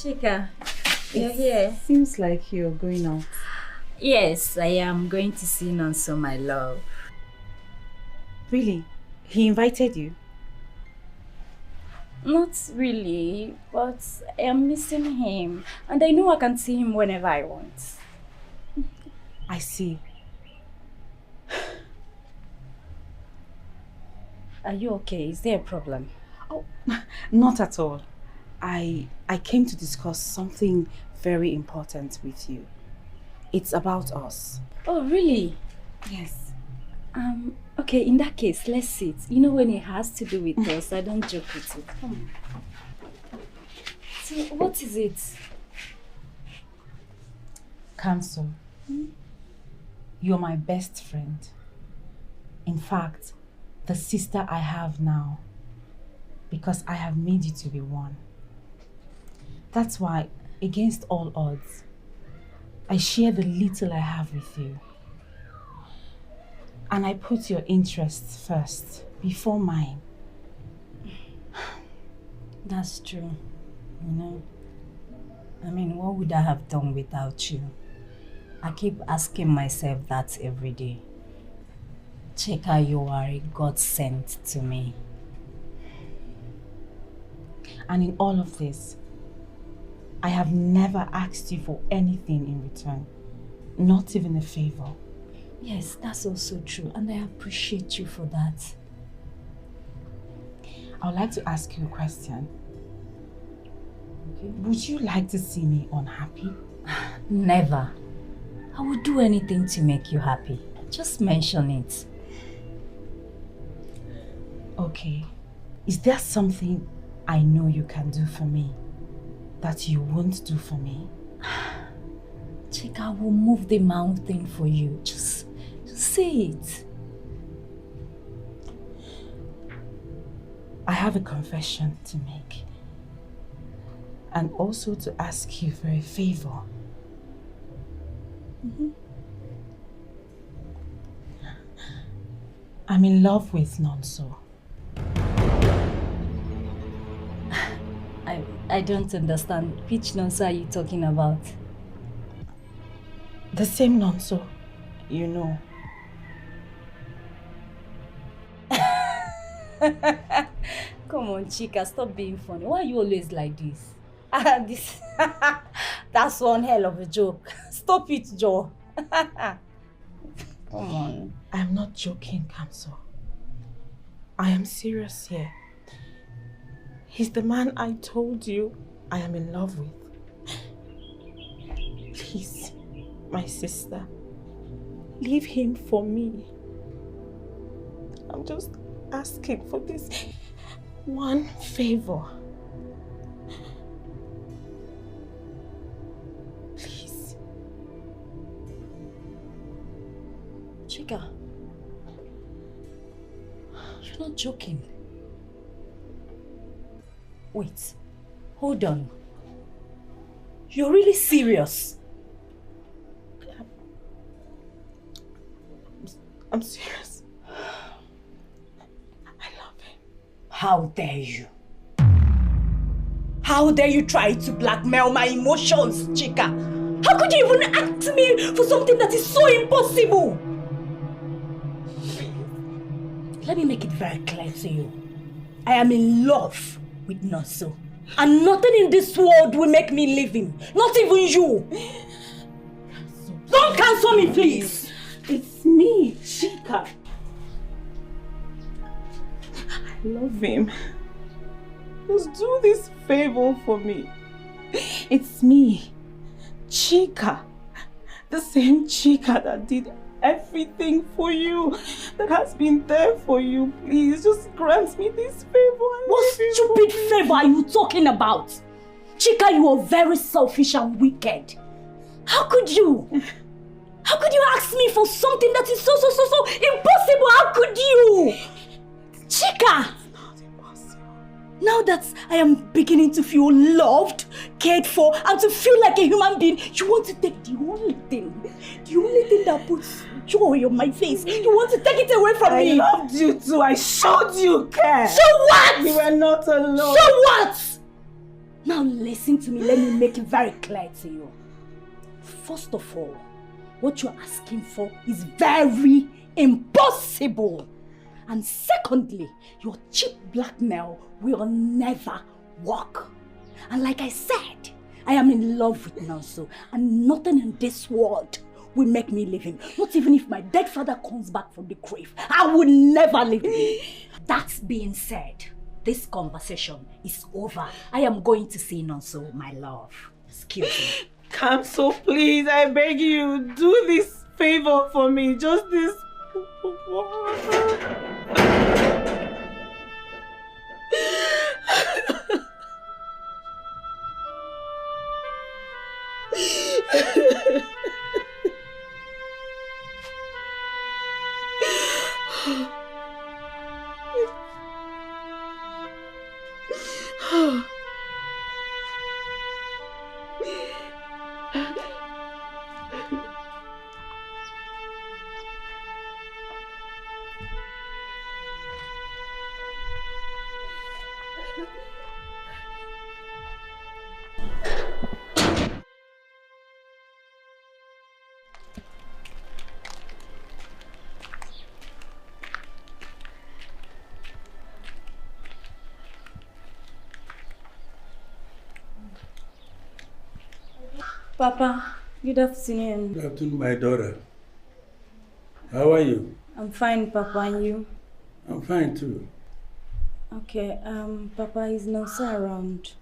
Chika, you're here. Seems like you're going out. Yes, I am going to see Nonso, my love. Really? He invited you? Not really, but I am missing him. And I know I can see him whenever I want. I see. Are you okay? Is there a problem? Oh, not at all. I came to discuss something very important with you. It's about us. Oh, really? Yes. Okay, in that case, let's sit. You know, when it has to do with us, I don't joke with it. Come on. So, what is it? Kamso, you're my best friend. In fact, the sister I have now, because I have made you to be one. That's why, against all odds, I share the little I have with you. And I put your interests first, before mine. That's true. I mean, what would I have done without you? I keep asking myself that every day. Chika, you are a godsend to me. And in all of this, I have never asked you for anything in return. Not even a favor. Yes, that's also true, and I appreciate you for that. I would like to ask you a question. Okay. Would you like to see me unhappy? Never. I would do anything to make you happy. Just mention it. Okay. Is there something I know you can do for me that you won't do for me? Chika, I will move the mountain for you. Just say it. I have a confession to make. And also to ask you for a favor. I'm in love with Nonso. I don't understand. Which Nonso are you talking about? The same Nonso, you know. Come on, Chika, stop being funny. Why are you always like this? That's one hell of a joke. Stop it, Joe. Come on. I'm not joking, Kamso. I am serious here. He's the man I told you I am in love with. Please, my sister, leave him for me. I'm just asking for this one favor. Please. Chika, you're not joking. Wait, hold on. You're really serious? I'm serious. How dare you? How dare you try to blackmail my emotions, Chika? How could you even ask me for something that is so impossible? Let me make it very clear to you. I am in love with Nonso. And nothing in this world will make me leave him. Not even you. Don't cancel me, please. It's me, Chika. I love him. Just do this favor for me. It's me, Chika. The same Chika that did everything for you, that has been there for you. Please, just grant me this favor. What stupid favor are you talking about? Chika, you are very selfish and wicked. How could you? How could you ask me for something that is so impossible? How could you? Chika! Now that I am beginning to feel loved, cared for, and to feel like a human being, you want to take the only thing that puts joy on my face. You want to take it away from me. I loved you too. I showed you care. So what? You were not alone. So what? Now listen to me. Let me make it very clear to you. First of all, what you're asking for is very impossible. And secondly, your cheap blackmail will never work. And like I said, I am in love with Nonso, and nothing in this world will make me leave him. Not even if my dead father comes back from the grave, I will never leave him. That being said, this conversation is over. I am going to see Nonso, my love. Excuse me. Cancel, please. I beg you. Do this favor for me. Just this. Papa, good afternoon. Good afternoon, my daughter. How are you? I'm fine, Papa, and you? I'm fine too. Okay, Papa, is Nonso around?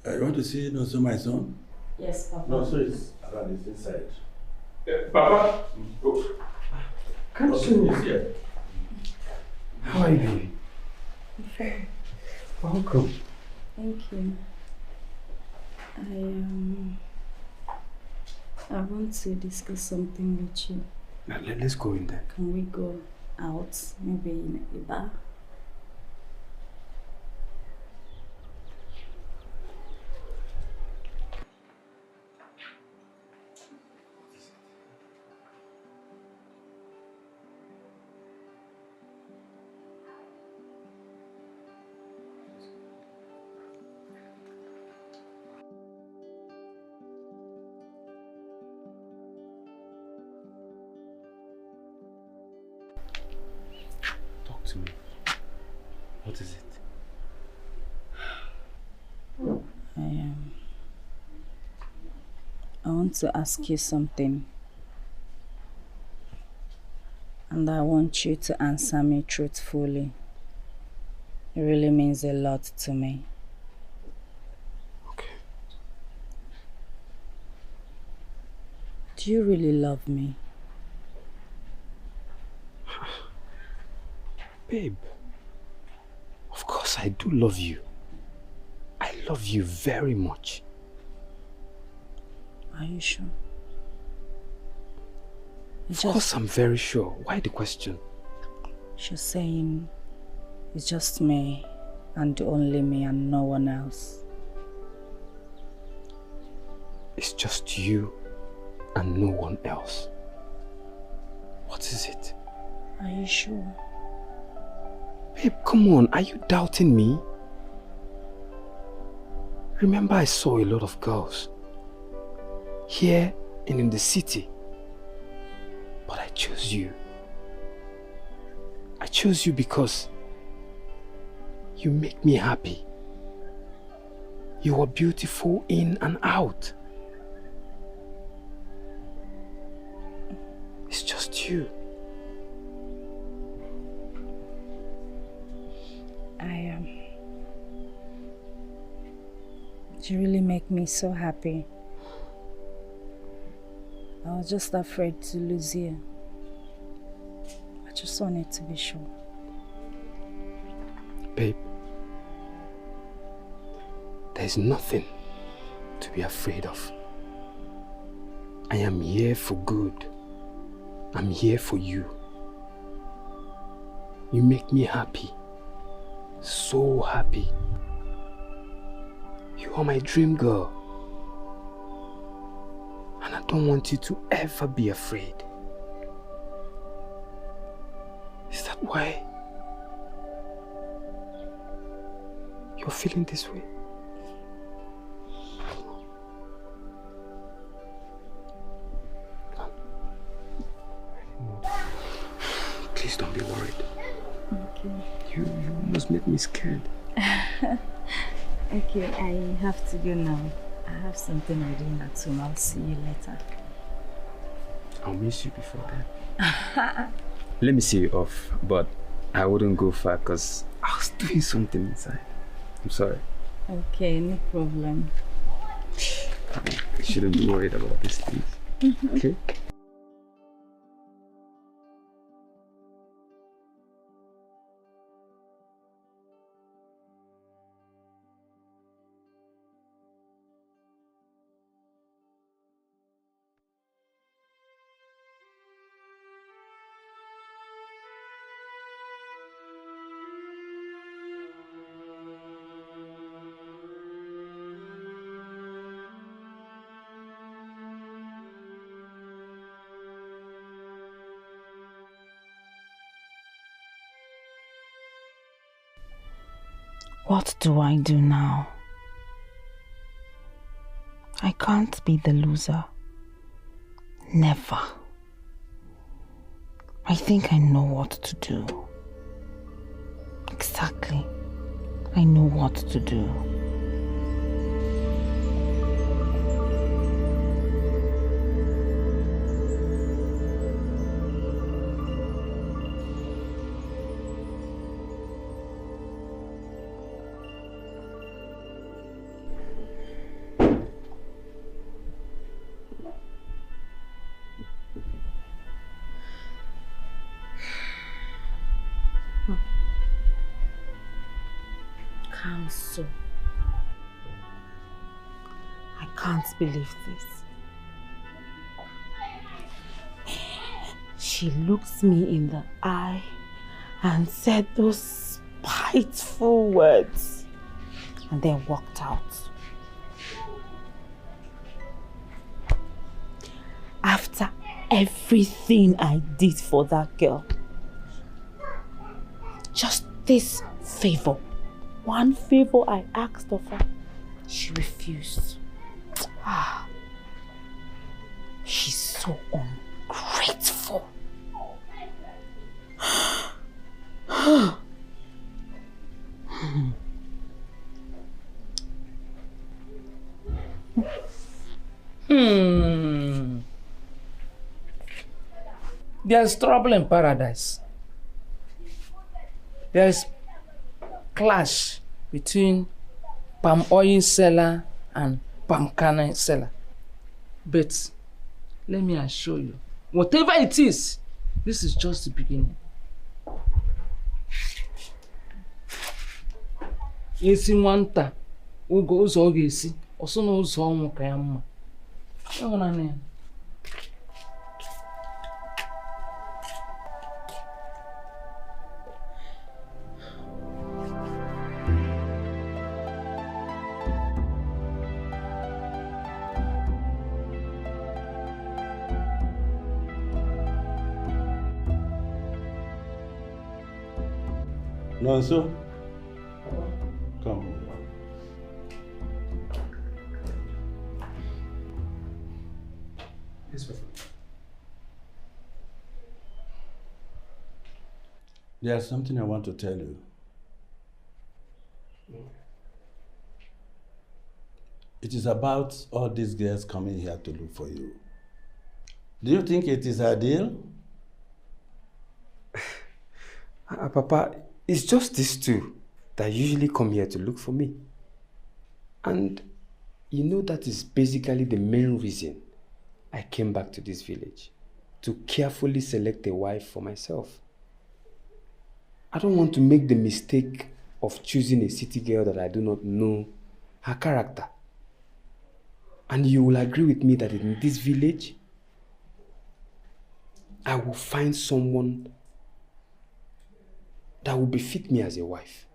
You want to see Nonso, my son? Yes, Papa. Nonso is around, he's inside. Papa! Oh. Can't you see it? How are you, baby? I'm fine. Welcome. Thank you. I want to discuss something with you. Now, let's go in there. Can we go out, maybe in a bar? To me. What is it? I want to ask you something. And I want you to answer me truthfully. It really means a lot to me. Okay. Do you really love me? Babe, of course I do love you. I love you very much. Are you sure? Of course I'm very sure. Why the question? She's saying it's just me and only me and no one else. It's just you and no one else. What is it? Are you sure? Babe, come on. Are you doubting me? Remember, I saw a lot of girls here and in the city, but I chose you. I chose you because you make me happy. You are beautiful in and out. It's just you. You really make me so happy. I was just afraid to lose you. I just wanted to be sure. Babe, there's nothing to be afraid of. I am here for good. I'm here for you. You make me happy. So happy. You are my dream girl. And I don't want you to ever be afraid. Is that why you're feeling this way? Please don't be worried. Okay. You almost made me scared. Okay, I have to go now. I have something I'm doing at home. I'll see you later. I'll miss you before then. Let me see you off, but I wouldn't go far because I was doing something inside. I'm sorry. Okay, no problem. I shouldn't be worried about these things. Okay? What do I do now? I can't be the loser. Never. I think I know what to do. Exactly. I know what to do. Counsel. I can't believe this. She looked me in the eye and said those spiteful words and then walked out. After everything I did for that girl, just this favor. One favor I asked of her, she refused. Ah, she's so ungrateful. There's trouble in paradise. There's clash between palm oil seller and palm kernel seller. But let me assure you, whatever it is, this is just the beginning. Esi nwanta oge ụzọ ọ ga-esi ọsọ na ụzọ ọnwụ ka ya mma. Ịhụnanya ya. No, so? Come. Yes, Papa. There's something I want to tell you. It is about all these girls coming here to look for you. Do you think it is ideal? Papa, it's just these two that usually come here to look for me. And you know that is basically the main reason I came back to this village, to carefully select a wife for myself. I don't want to make the mistake of choosing a city girl that I do not know her character. And you will agree with me that in this village, I will find someone that will befit me as a wife.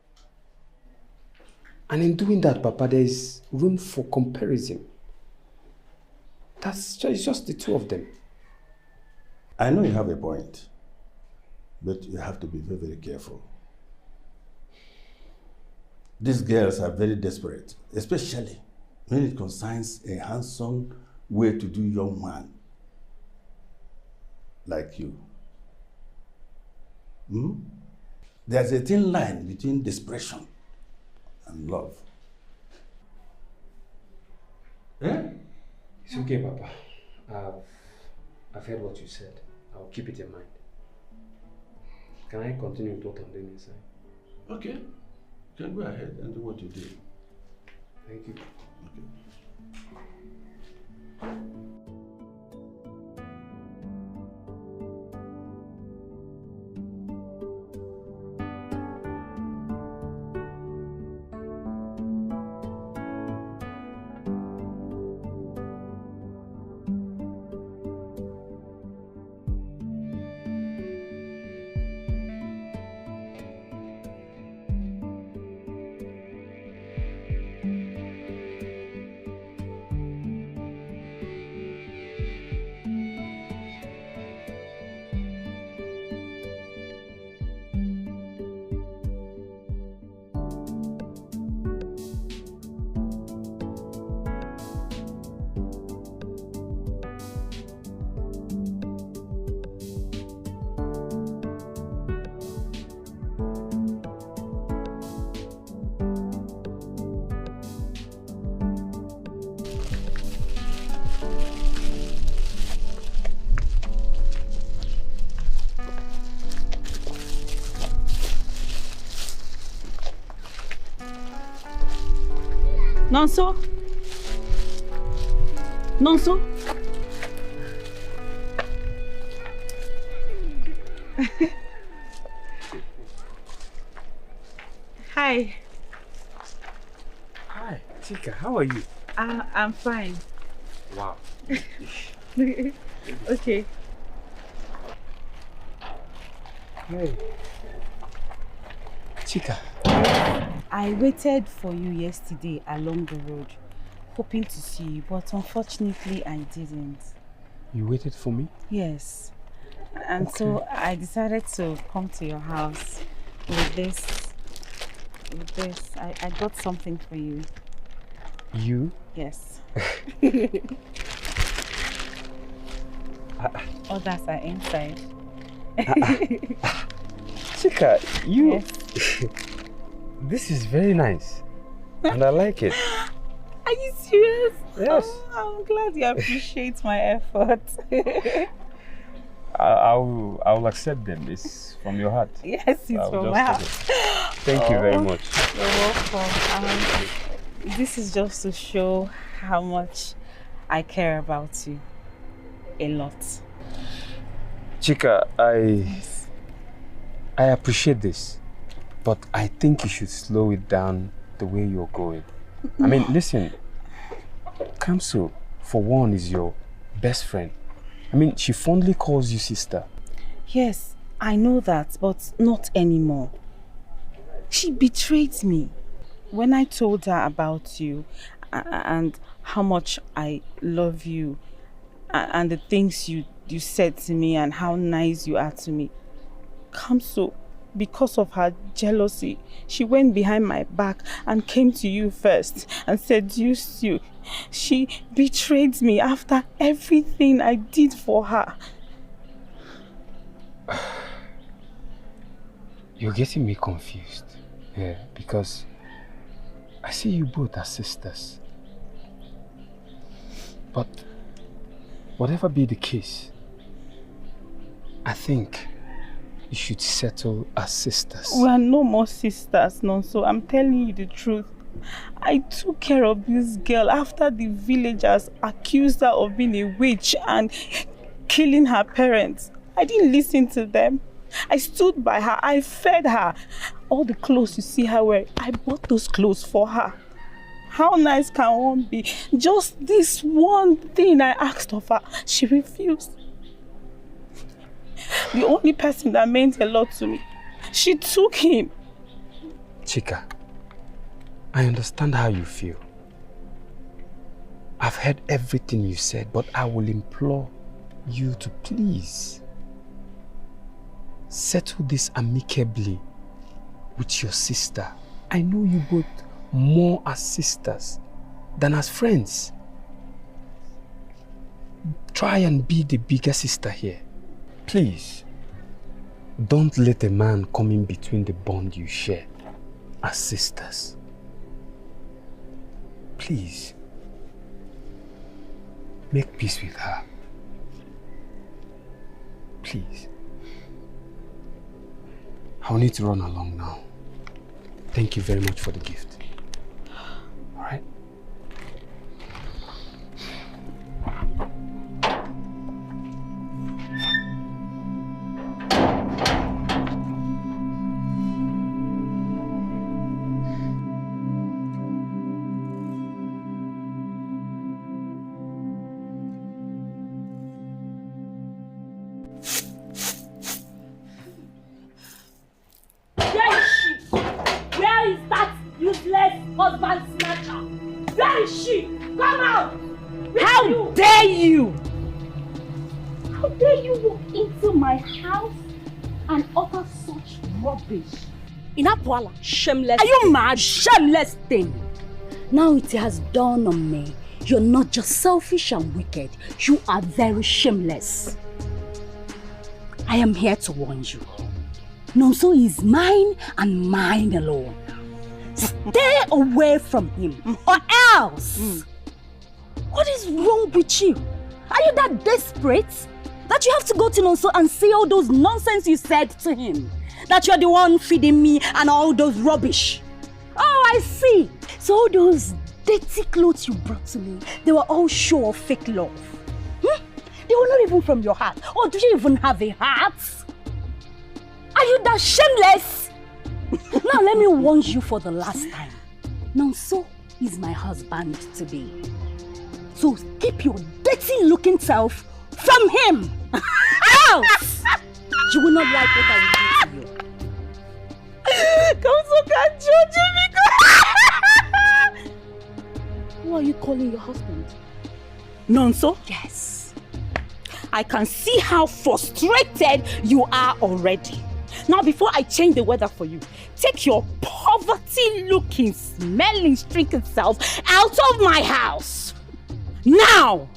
And in doing that, Papa, there is room for comparison. It's just the two of them. I know you have a point, but you have to be very, very careful. These girls are very desperate, especially when it concerns a handsome, well-to-do young man like you. There's a thin line between desperation and love. Eh? It's okay, Papa. I've heard what you said. I'll keep it in mind. Can I continue with what I'm doing inside? Okay. You can go ahead and do what you do. Thank you. Okay. Nonso? Nonso? Hi. Hi, Chika, how are you? I'm fine. Wow. Okay. Hey. Chika. I waited for you yesterday along the road, hoping to see you, but unfortunately I didn't. You waited for me? Yes. And so I decided to come to your house with this. I got something for you. You? Yes. Others are inside. Chika, you... Yes. This is very nice. And I like it. Are you serious? Yes. Oh, I'm glad you appreciate my effort. I will accept them. It's from your heart. Yes, it's from my heart. Thank you very much. You're welcome. This is just to show how much I care about you. A lot. Chika, I appreciate this, but I think you should slow it down the way you're going. I mean, listen, Kamso, for one, is your best friend. I mean, she fondly calls you sister. Yes, I know that, but not anymore. She betrayed me. When I told her about you and how much I love you and the things you said to me and how nice you are to me, Kamso because of her jealousy, she went behind my back and came to you first and seduced you. She betrayed me after everything I did for her. You're getting me confused. Yeah, because I see you both as sisters. But whatever be the case, I think you should settle as sisters. We are no more sisters, Nonso. I'm telling you the truth. I took care of this girl after the villagers accused her of being a witch and killing her parents. I didn't listen to them. I stood by her. I fed her. All the clothes you see her wearing, I bought those clothes for her. How nice can one be? Just this one thing I asked of her, she refused. The only person that meant a lot to me, she took him. Chika, I understand how you feel. I've heard everything you said, but I will implore you to please settle this amicably with your sister. I know you both more as sisters than as friends. Try and be the bigger sister here. Please, don't let a man come in between the bond you share as sisters. Please, make peace with her. Please. I'll need to run along now. Thank you very much for the gift. All right? Shameless. Are you mad? Shameless thing. Now it has dawned on me. You're not just selfish and wicked. You are very shameless. I am here to warn you. Nonso is mine and mine alone. Stay away from him or else. What is wrong with you? Are you that desperate that you have to go to Nonso and say all those nonsense you said to him? That you're the one feeding me and all those rubbish. Oh, I see. So all those dirty clothes you brought to me, they were all show of fake love. They were not even from your heart. Or do you even have a heart? Are you that shameless? Now let me warn you for the last time. Nonso is my husband to be. So keep your dirty looking self from him. Else you will not like what I will do to you. Who are you calling your husband? Nonso? Yes. I can see how frustrated you are already. Now before I change the weather for you, take your poverty-looking, smelling, stinking self out of my house. Now!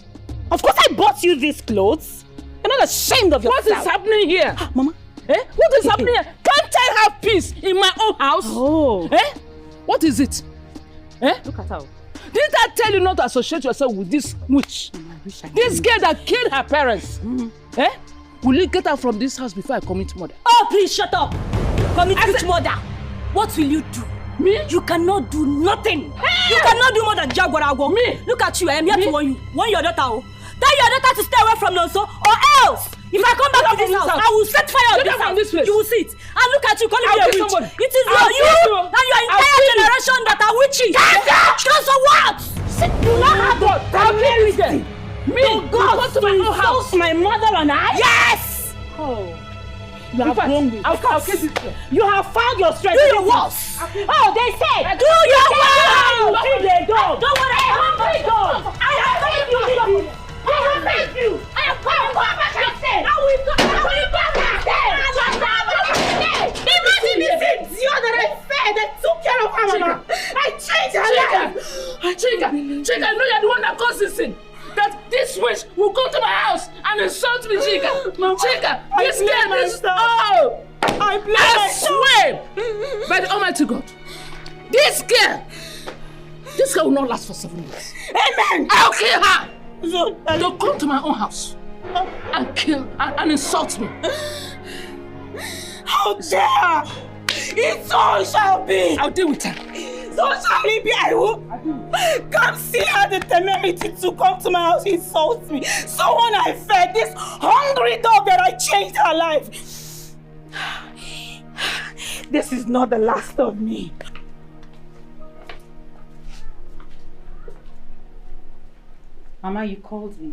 Of course I bought you these clothes. You're not ashamed of yourself. What is happening here? Mama? Eh? What is happening here? Can't I have peace in my own house? Oh. Eh? What is it? Eh? Look at her. Didn't I tell you not to associate yourself with this witch? This girl that killed her parents. Eh? Will you get her from this house before I commit murder? Oh, please shut up. Commit which murder? What will you do? Me? You cannot do nothing. Hey! You cannot do more than Jaguarago. Me? Look at you. I am here to warn you. Warn your daughter. Tell your daughter to stay away from Nonso or else. If I come back to this house, I will set fire on this house. You will see it. And look at you calling me a witch. Somebody. It is you and your entire generation that are witches. So what? You not have the me, God to my own house. My mother and I? Yes! Oh. You have grown with I'll kiss it. You have found your strength. Do your worst. Oh, they said. Do your worst. Feed the dog. Don't worry. I am hungry dog. I have fed you. I have fed you. I am coming back. I will go back. I will go back. love her, Mama. I changed her life. Chika, I know you're the one that caused this thing. That this witch will come to my house and insult me, Chika. Mama, Chika, this girl is... Oh! I swear by the Almighty God, this girl will not last for 7 years. Amen! I'll kill her! So, they'll come to my own house and kill and insult me. How dare! It so shall be! I'll deal with her. So shall it be. I will come see her the temerity to come to my house and insult me. Someone I fed, this hungry dog that I changed her life. This is not the last of me. Mama, you called me.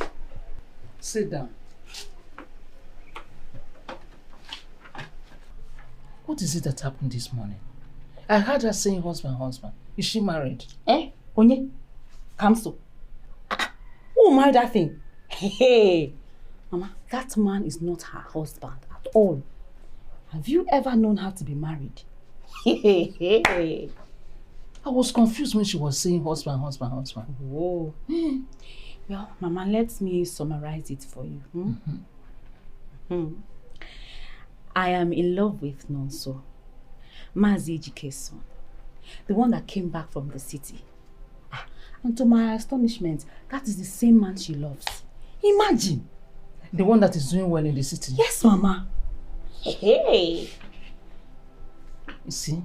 Sit down. What is it that happened this morning? I heard her saying husband. Is she married? Onye? Kamso. Who married that thing? Hey. Mama, that man is not her husband at all. Have you ever known her to be married? Hey. I was confused when she was saying husband. Whoa. Well, Mama, let me summarize it for you. I am in love with Nonso, Mazi Ejike's son, the one that came back from the city. And to my astonishment, that is the same man she loves. Imagine! The one that is doing well in the city? Yes, Mama. Hey! You see,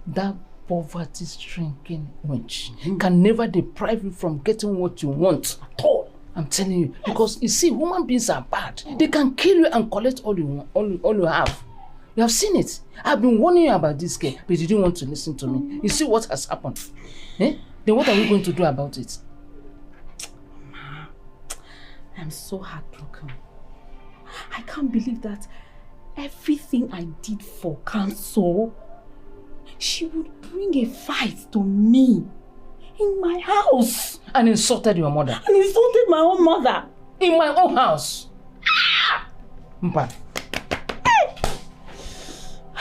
that poverty-stricken wench can never deprive you from getting what you want at all. I'm telling you, because you see, human beings are bad. They can kill you and collect all you have. You have seen it. I've been warning you about this girl, but you didn't want to listen to me. You see what has happened? Then what are we going to do about it? Ma, I'm so heartbroken. I can't believe that everything I did for counsel, she would bring a fight to me in my house. And insulted your mother. And insulted my own mother. In my own house. Mpa.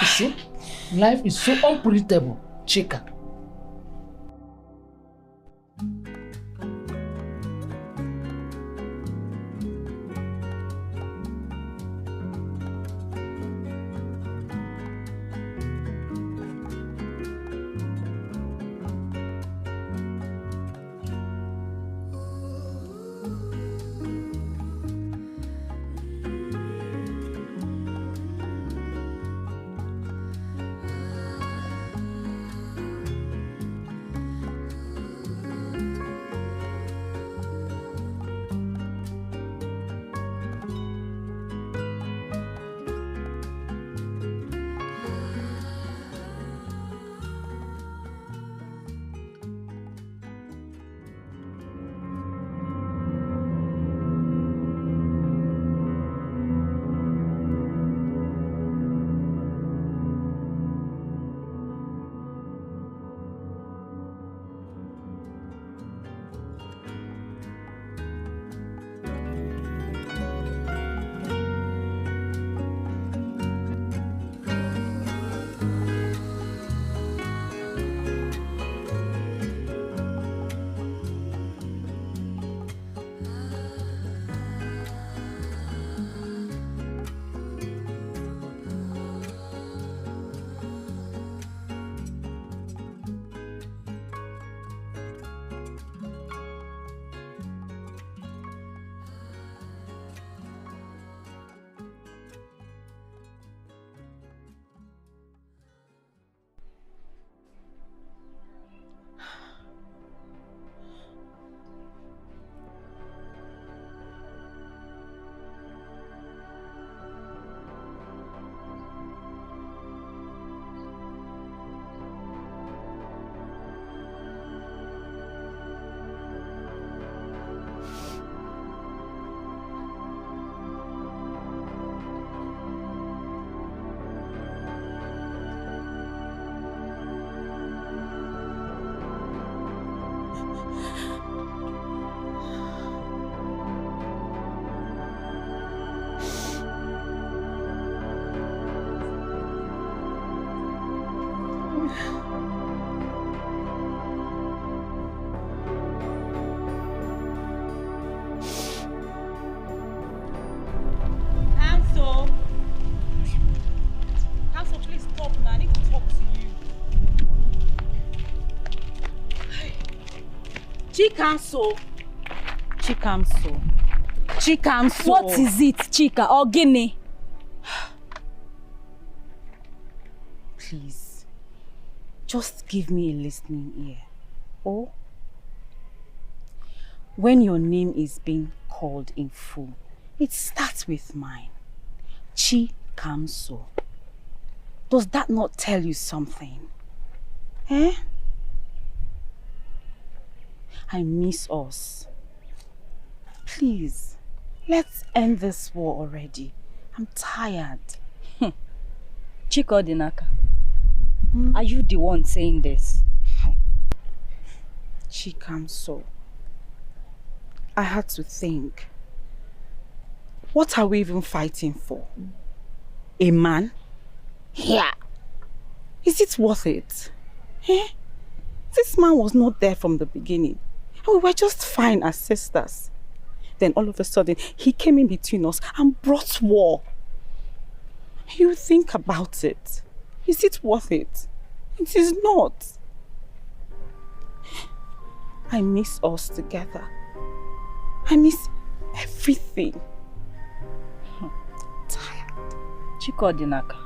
You see, life is so unpredictable, Chika. Chikamso. Chikamso. Chikamso. What is it, Chika or Guinea? Please, just give me a listening ear. Oh? When your name is being called in full, it starts with mine. Chikamso. Does that not tell you something? Eh? I miss us. Please, let's end this war already. I'm tired. Chika Odinaka, are you the one saying this? Hi. Chikamso. I had to think. What are we even fighting for? A man? Yeah. Is it worth it? Eh? This man was not there from the beginning. We were just fine as sisters. Then all of a sudden, he came in between us and brought war. You think about it. Is it worth it? It is not. I miss us together. I miss everything. Tired. Chika Odinaka,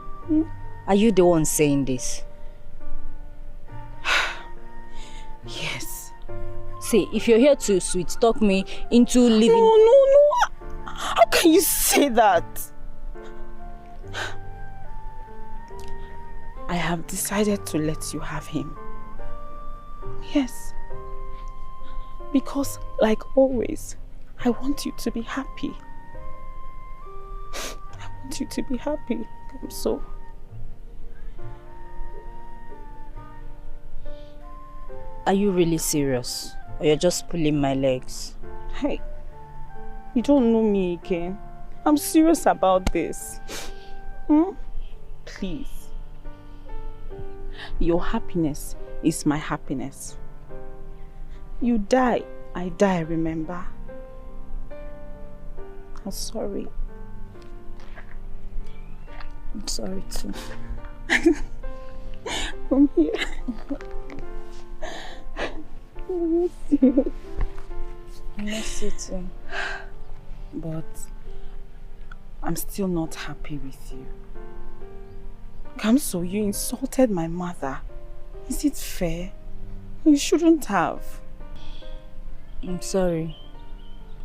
are you the one saying this? Yes. See, if you're here to sweet talk me into living... No. How can you say that? I have decided to let you have him. Yes. Because, like always, I want you to be happy. I want you to be happy. So... Are you really serious? Or you're just pulling my legs? Hey, you don't know me again. I'm serious about this. Please. Your happiness is my happiness. You die, I die, remember? I'm sorry. I'm sorry too. Come here. I miss you. I miss you too. But I'm still not happy with you. Kamso, you insulted my mother. Is it fair? You shouldn't have. I'm sorry.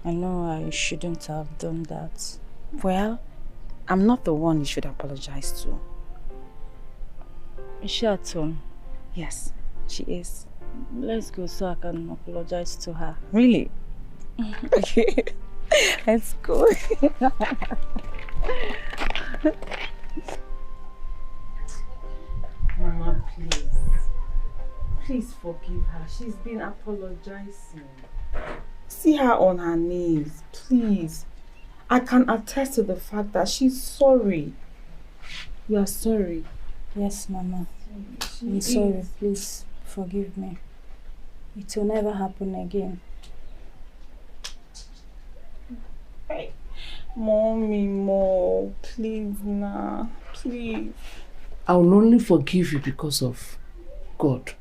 I know I shouldn't have done that. Well, I'm not the one you should apologize to. Is she at home? Yes, she is. Let's go so I can apologize to her. Really? Okay. Let's go. Mama, please. Please forgive her. She's been apologizing. See her on her knees, please. I can attest to the fact that she's sorry. You are sorry. Yes, Mama. I'm sorry. Please forgive me. It will never happen again. Hey, Mommy, please now. Please. I will only forgive you because of God.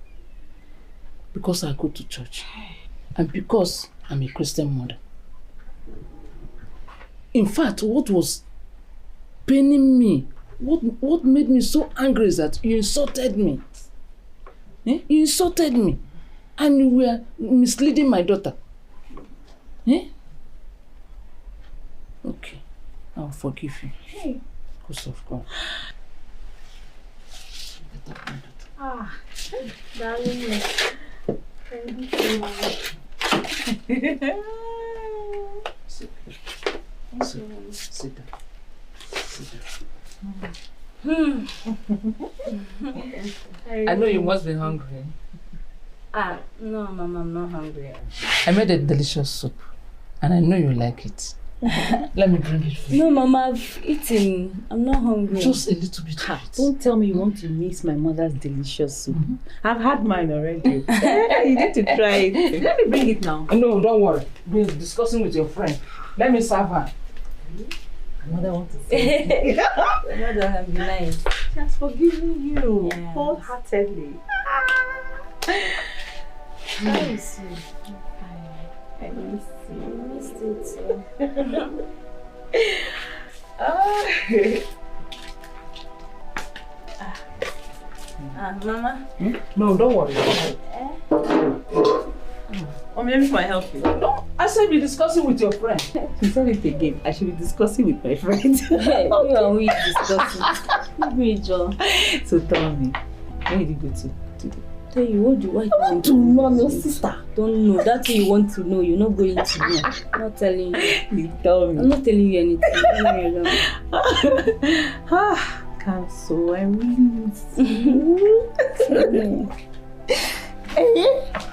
Because I go to church. And because I'm a Christian mother. In fact, what was paining me, what made me so angry is that you insulted me. You insulted me. And you were misleading my daughter. Okay, I'll forgive you. Because of God. Darling. Thank you, Mama. Sit down. I know you must be hungry. No, Mama, I'm not hungry. I made a delicious soup, and I know you like it. Let me bring it for you. No, Mama, I've eaten. I'm not hungry. Just a little bit. Don't tell me you want to miss my mother's delicious soup. I've had mine already. You need to try it. Let me bring it now. No, don't worry. We're discussing with your friend. Let me serve her. Mother wants to say. Mother have been nice. She has forgiven you Yes. wholeheartedly. Let me see. I miss you. Missed it too. Mama? No, don't worry. Maybe if I help you. No, I said be discussing with your friend. You said it again. I should be discussing with my friend. Hey, you and we discussing. Great job. So tell me, where did you go to today? Tell you what do I want to know, your sister? Don't know. That's what you want to know. You're not going to know. I'm not telling you. You tell me. I'm not telling you anything. Leave me alone. Kamso, I really miss you.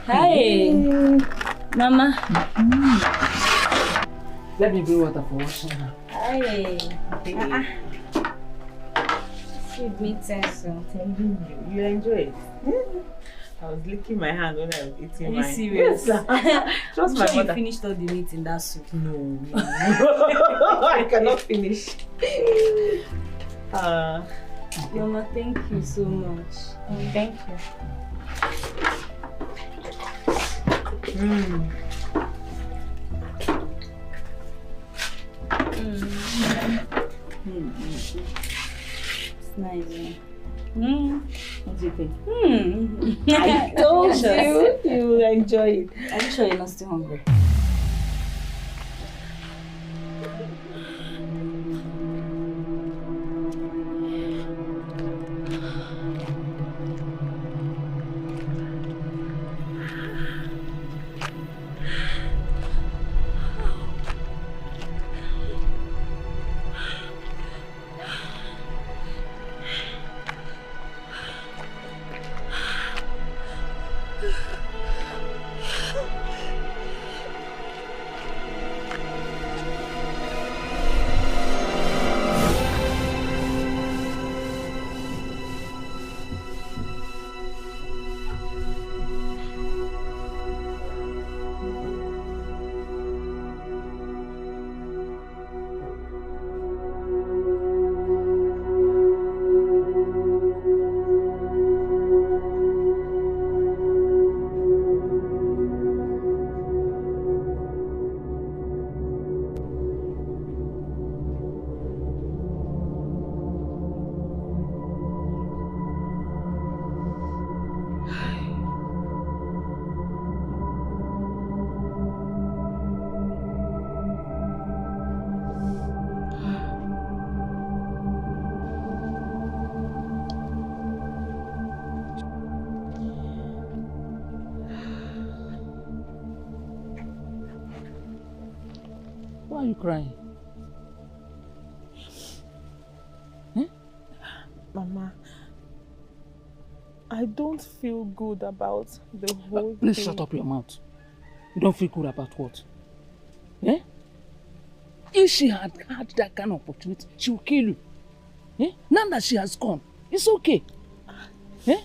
Hi, Mama. Let me bring water for washing now. Hi. Food makes sense. I'm telling you, you enjoy it. I was licking my hand when I was eating mine. Are you serious? Yes. Trust my you mother. finished all the meat in that soup. No. I cannot finish. Mama, thank you so much. Thank you. It's nice. What do you think? I told you. You will enjoy it. Are you sure you're not still hungry? Why are you crying? Mama, I don't feel good about the whole Please thing. shut up your mouth. You don't feel good about what? Eh? If she had had that kind of opportunity, she would kill you. Eh? Now that she has gone, it's okay. Eh?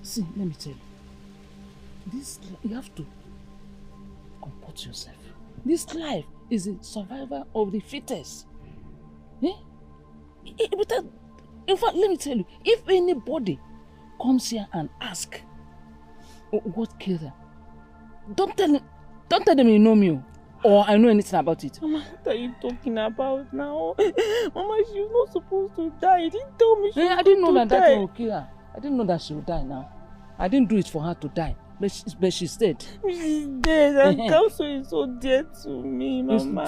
See, let me tell you. You have to comport yourself. This life is a survival of the fittest. Eh? In fact, let me tell you, if anybody comes here and asks what killed her, don't tell them you know me or I know anything about it. Mama, what are you talking about now? Mama, she was not supposed to die. You didn't tell me she was I didn't know going to that die. thing would kill her. I didn't know that she would die now. I didn't do it for her to die, but she's dead. She's dead, and Kamso is so dear to me, Mama.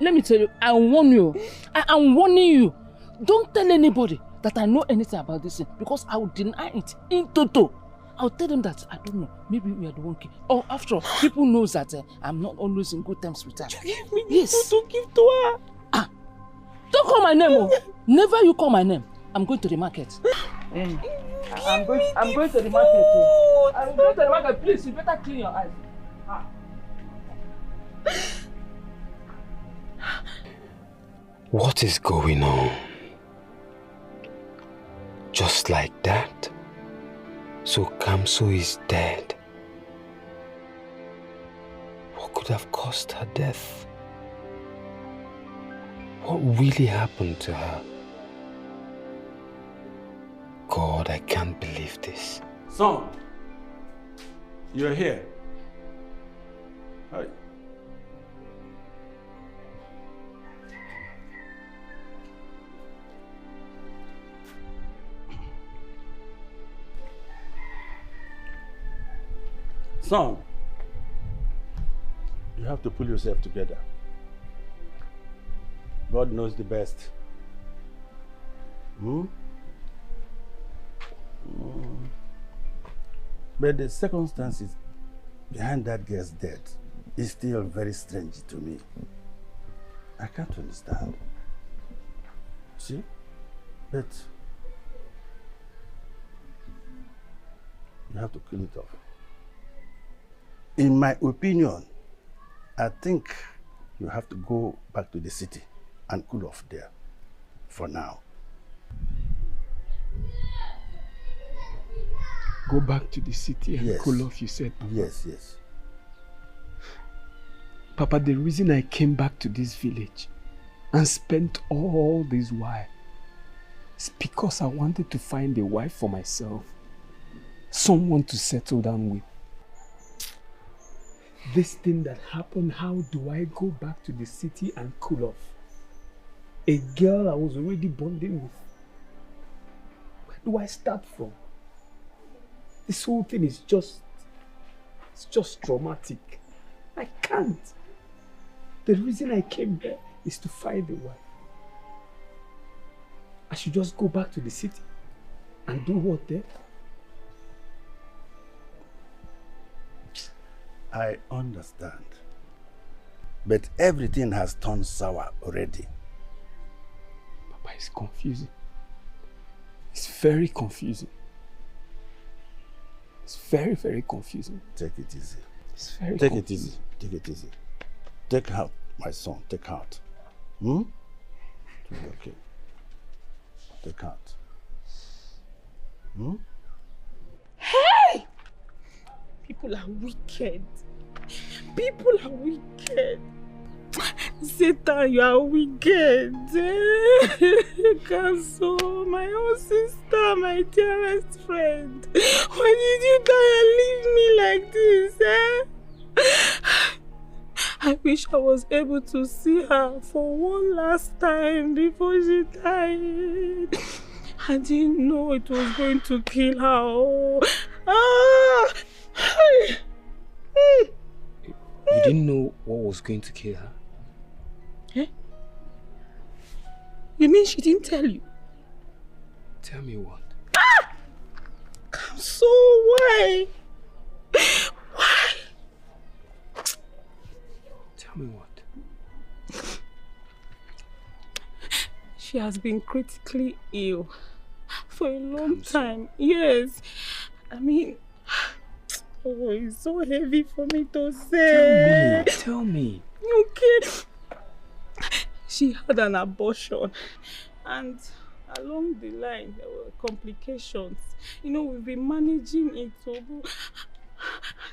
Let me tell you, I warn you. I am warning you. Don't tell anybody that I know anything about this thing, because I will deny it in toto. I'll tell them that I don't know. Maybe we are the one kid. Oh, after all, people know that I'm not always in good terms with her. You gave me this to give to her. Don't call my name. Never you call my name. I'm going to the market. I'm going to the market too. I'm going to the market. Please, you better clean your eyes. What is going on? Just like that? So Kamso is dead. What could have caused her death? What really happened to her? God, I can't believe this. Son, You're here. Hi. Son, you have to pull yourself together. God knows the best. But the circumstances behind that girl's death is still very strange to me. I can't understand. See? But you have to kill it off. In my opinion, I think you have to go back to the city and cool off there for now. Go back to the city and Yes. cool off, you said, Papa? Yes. Papa, the reason I came back to this village and spent all this while is because I wanted to find a wife for myself. Someone to settle down with. This thing that happened, how do I go back to the city and cool off? A girl I was already bonding with. Where do I start from? This whole thing is just traumatic. I can't. The reason I came here is to find a wife. I should just go back to the city and do what there? I understand. But everything has turned sour already. Papa, it's confusing. It's very confusing. It's very, very confusing. Take it easy. It's very Take confusing. it easy. Take it easy. Take heart, my son. Take heart. It'll be okay. Take heart. Hey! People are wicked. People are wicked. Satan, you are wicked. Kanso, my own sister, my dearest friend. Why did you die and leave me like this, I wish I was able to see her for one last time before she died. I didn't know it was going to kill her. You didn't know what was going to kill her? Eh? You mean she didn't tell you? Tell me what? So why? Why? Tell me what? She has been critically ill for a long time. Yes. I mean, oh, it's so heavy for me to say. Tell me. Okay. She had an abortion, and along the line there were complications. You know, we've been managing it, so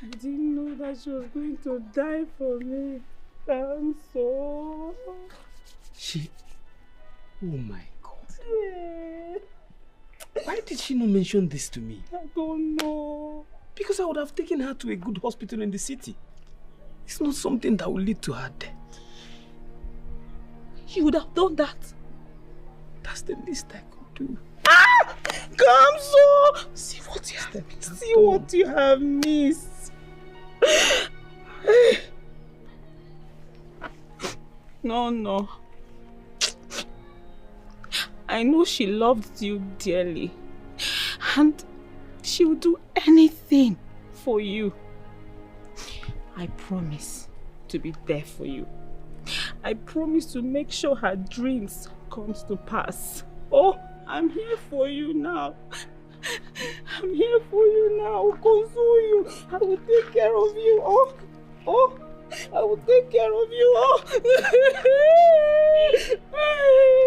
I didn't know that she was going to die for me. I'm so... Oh my God. Yeah. Why did she not mention this to me? I don't know. Because I would have taken her to a good hospital in the city. It's not something that will lead to her death. You would have done that. That's the least I could do. Come so! See what you have missed. See what you have missed. No. I know she loved you dearly. And she would do anything for you. I promise to be there for you. I promise to make sure her dreams comes to pass. Oh, I'm here for you now. I'm here for you now. I will console you. I will take care of you. Oh, I will take care of you. Oh,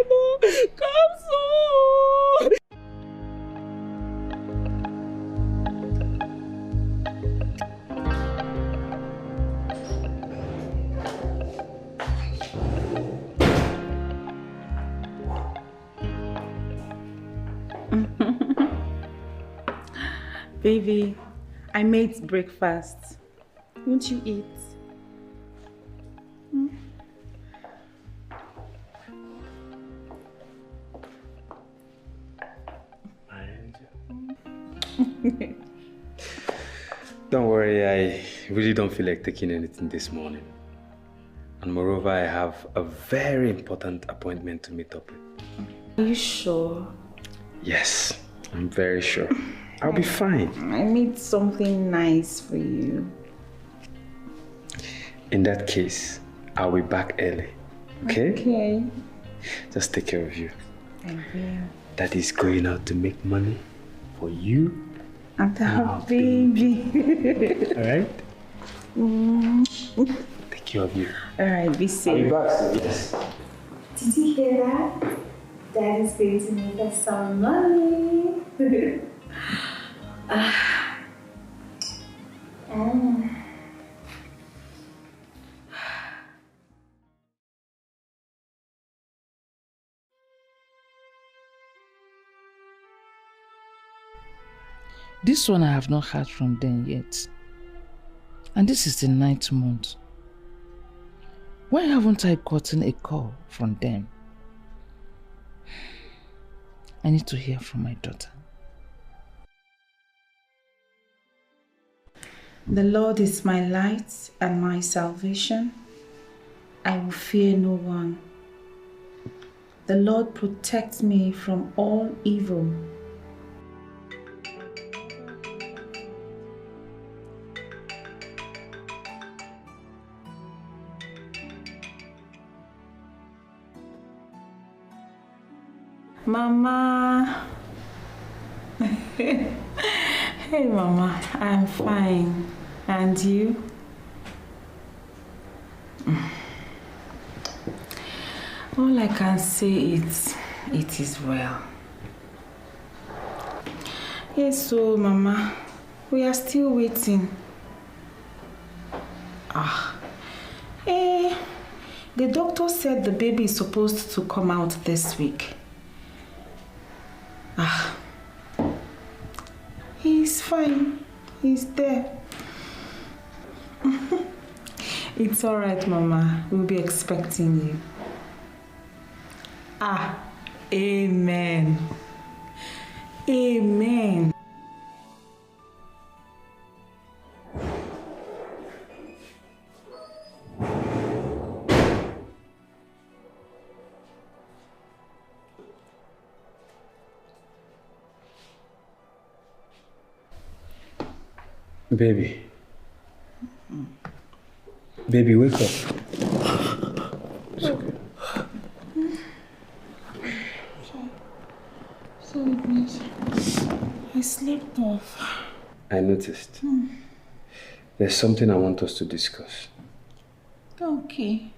no, come so. Baby, I made breakfast. Won't you eat? Don't worry, I really don't feel like taking anything this morning. And moreover, I have a very important appointment to meet up with. Are you sure? Yes, I'm very sure. I'll be fine. I made something nice for you. In that case, I'll be back early. Okay? Okay. Just take care of you. Thank you. Daddy's going out to make money for you. And our baby. Alright? Take care of you. Alright, be safe. I'll be back soon. Yes. Did you hear that? Daddy's going to make us some money. This one I have not heard from them yet. And this is the 9th month. Why haven't I gotten a call from them? I need to hear from my daughter. The Lord is my light and my salvation. I will fear no one. The Lord protects me from all evil. Mama. Hey Mama, I'm fine. And you? All I can say is, it is well. Yes, so Mama, we are still waiting. The doctor said the baby is supposed to come out this week. He's fine. He's there. It's all right, Mama. We'll be expecting you. Amen. Amen. Baby. Baby, wake up. It's okay. Sorry, please. I slept off. I noticed. There's something I want us to discuss. Okay.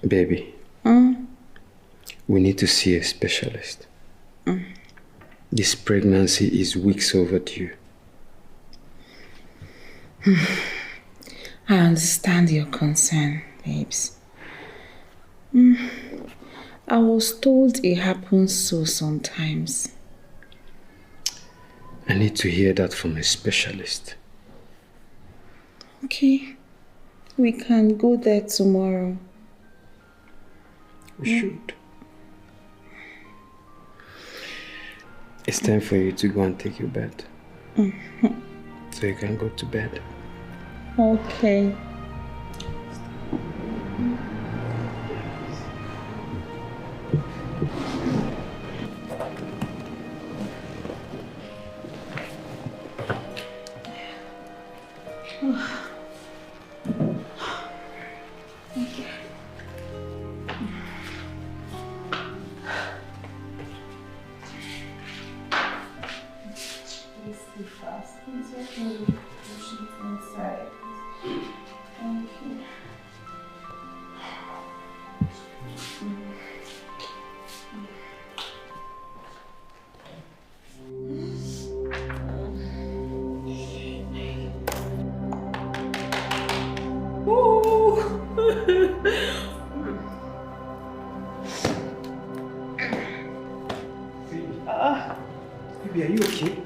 Baby, we need to see a specialist. This pregnancy is weeks overdue. I understand your concern, babes. I was told it happens so sometimes. I need to hear that from a specialist. Okay, we can go there tomorrow. We should. It's time for you to go and take your bed. So you can go to bed. Okay. okay?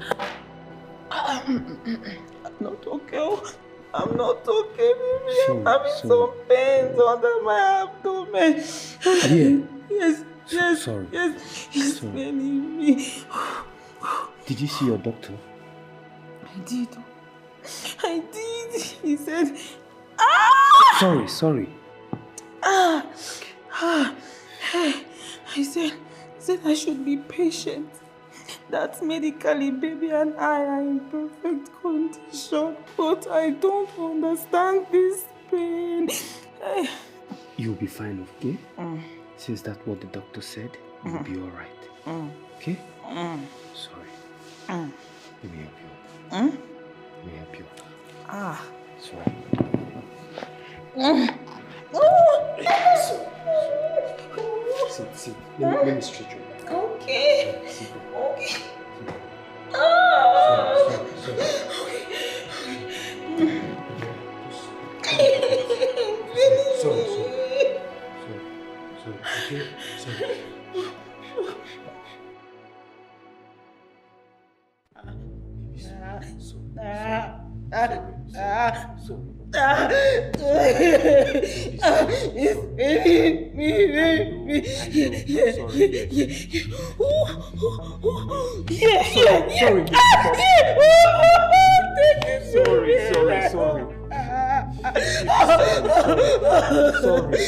I'm not okay. I'm not okay, baby. Sorry, I'm having some pains under my abdomen. Yeah. Yes, Sorry. yes. It's Sorry. paining me. Did you see your doctor? I did. He said, Sorry. He said I should be patient. That medically baby and I are in perfect condition, but I don't understand this pain. You'll be fine, okay? Since that's what the doctor said, you'll be alright. Okay? Sorry. Let me help you. Let me help you. Sorry. Sit. Let me stretch you. Okay. Sorry. Okay?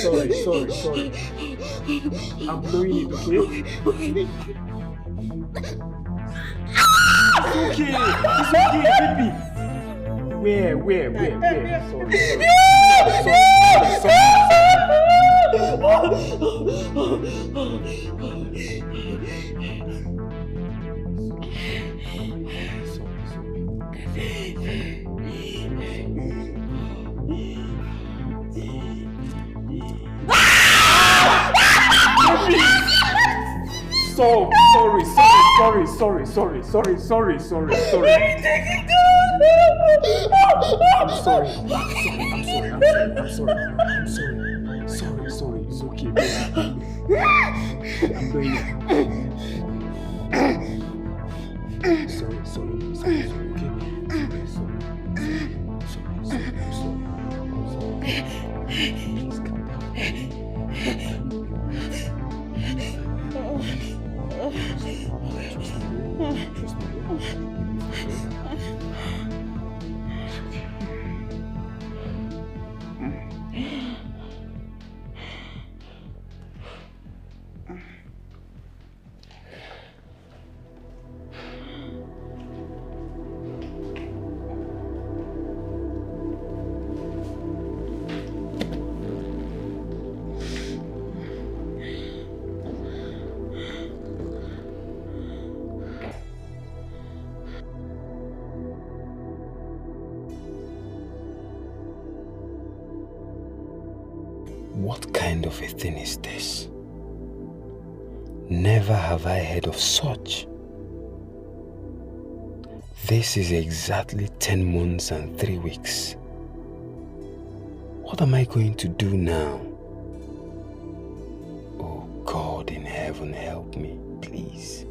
Sorry. Sorry. I'm blowing it, okay? It's okay, baby. Where? Sorry. I'm sorry. It's okay, baby. I'm going to. Sorry, okay? Sorry. Please calm down. What kind of a thing is this? Never have I heard of such. This is exactly 10 months and 3 weeks. What am I going to do now? Oh God in heaven, help me, please.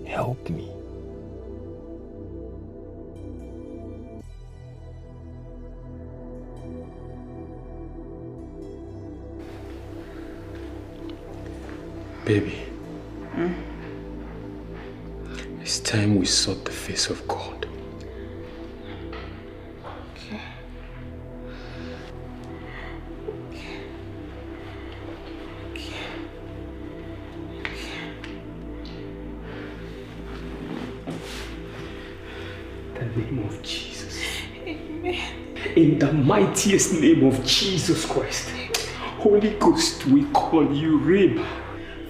Help me. Baby, it's time we sought the face of God. Okay. In the name of Jesus. Amen. In the mightiest name of Jesus Christ. Holy Ghost, we call you Reba.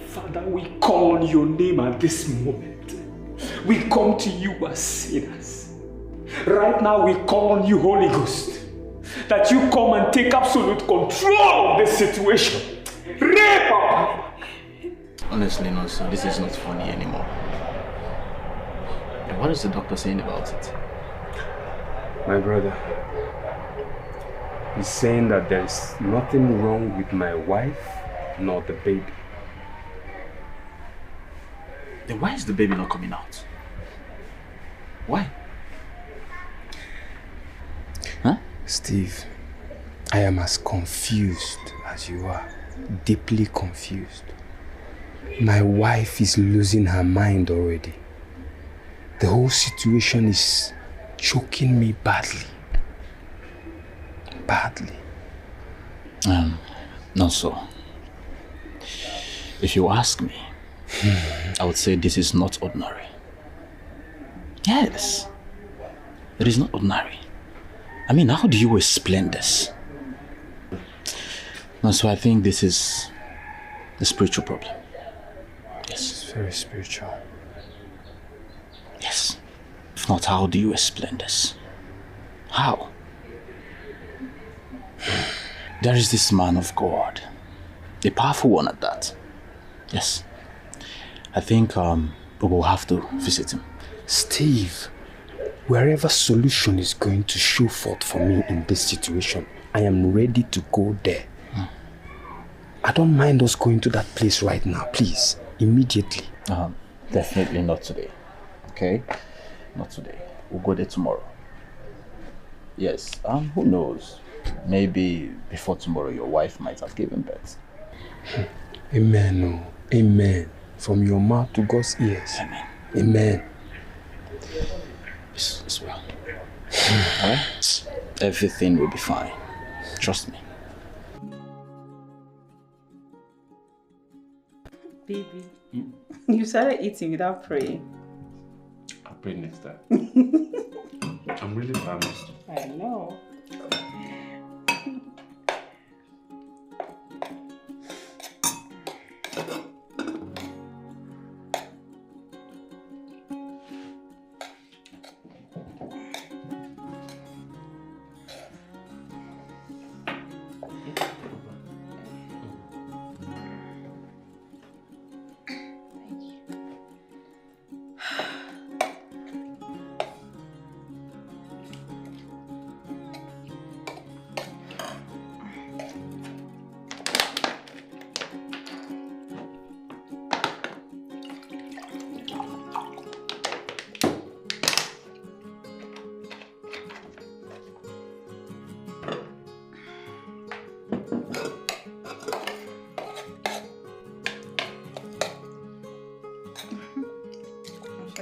Father, we call on your name at this moment. We come to you as sinners. Right now we call on you, Holy Ghost, that you come and take absolute control of this situation. Reba! Honestly, no, sir, this is not funny anymore. And what is the doctor saying about it? My brother, he's saying that there's nothing wrong with my wife nor the baby. Then why is the baby not coming out? Why? Huh? Steve, I am as confused as you are. Deeply confused. My wife is losing her mind already. The whole situation is choking me badly. Badly. Not so. If you ask me, I would say this is not ordinary. Yes. It is not ordinary. I mean, how do you explain this? No, so I think this is a spiritual problem. Yes. It's very spiritual. Yes. If not, how do you explain this? How? There is this man of God, a powerful one at that. Yes. I think we will have to visit him. Steve, wherever solution is going to show forth for me in this situation, I am ready to go there. I don't mind us going to that place right now, please. Immediately. Definitely not today. Okay? Not today. We'll go there tomorrow. Yes. Who knows? Maybe before tomorrow your wife might have given birth. Amen. Oh. Amen. From your mouth to God's ears. Amen. Amen. It's well. Alright? Everything will be fine. Trust me. Baby, you started eating without praying. I'll pray next time. I'm really famished. I know.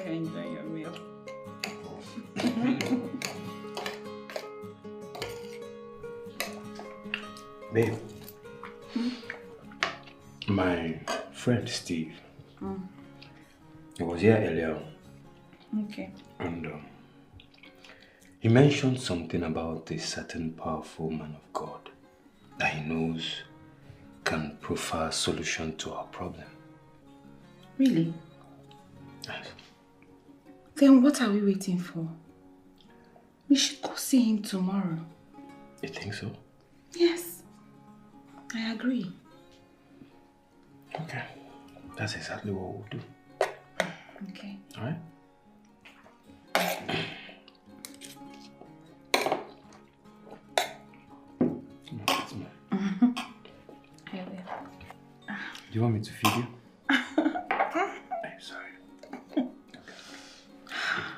Enjoy your meal. Babe, my friend Steve, he was here earlier. Okay. And he mentioned something about a certain powerful man of God that he knows can provide a solution to our problem. Really? Yes. Then what are we waiting for? We should go see him tomorrow. You think so? Yes. I agree. Okay. That's exactly what we'll do. Okay. Alright? I will. Do you want me to feed you? I'm sorry.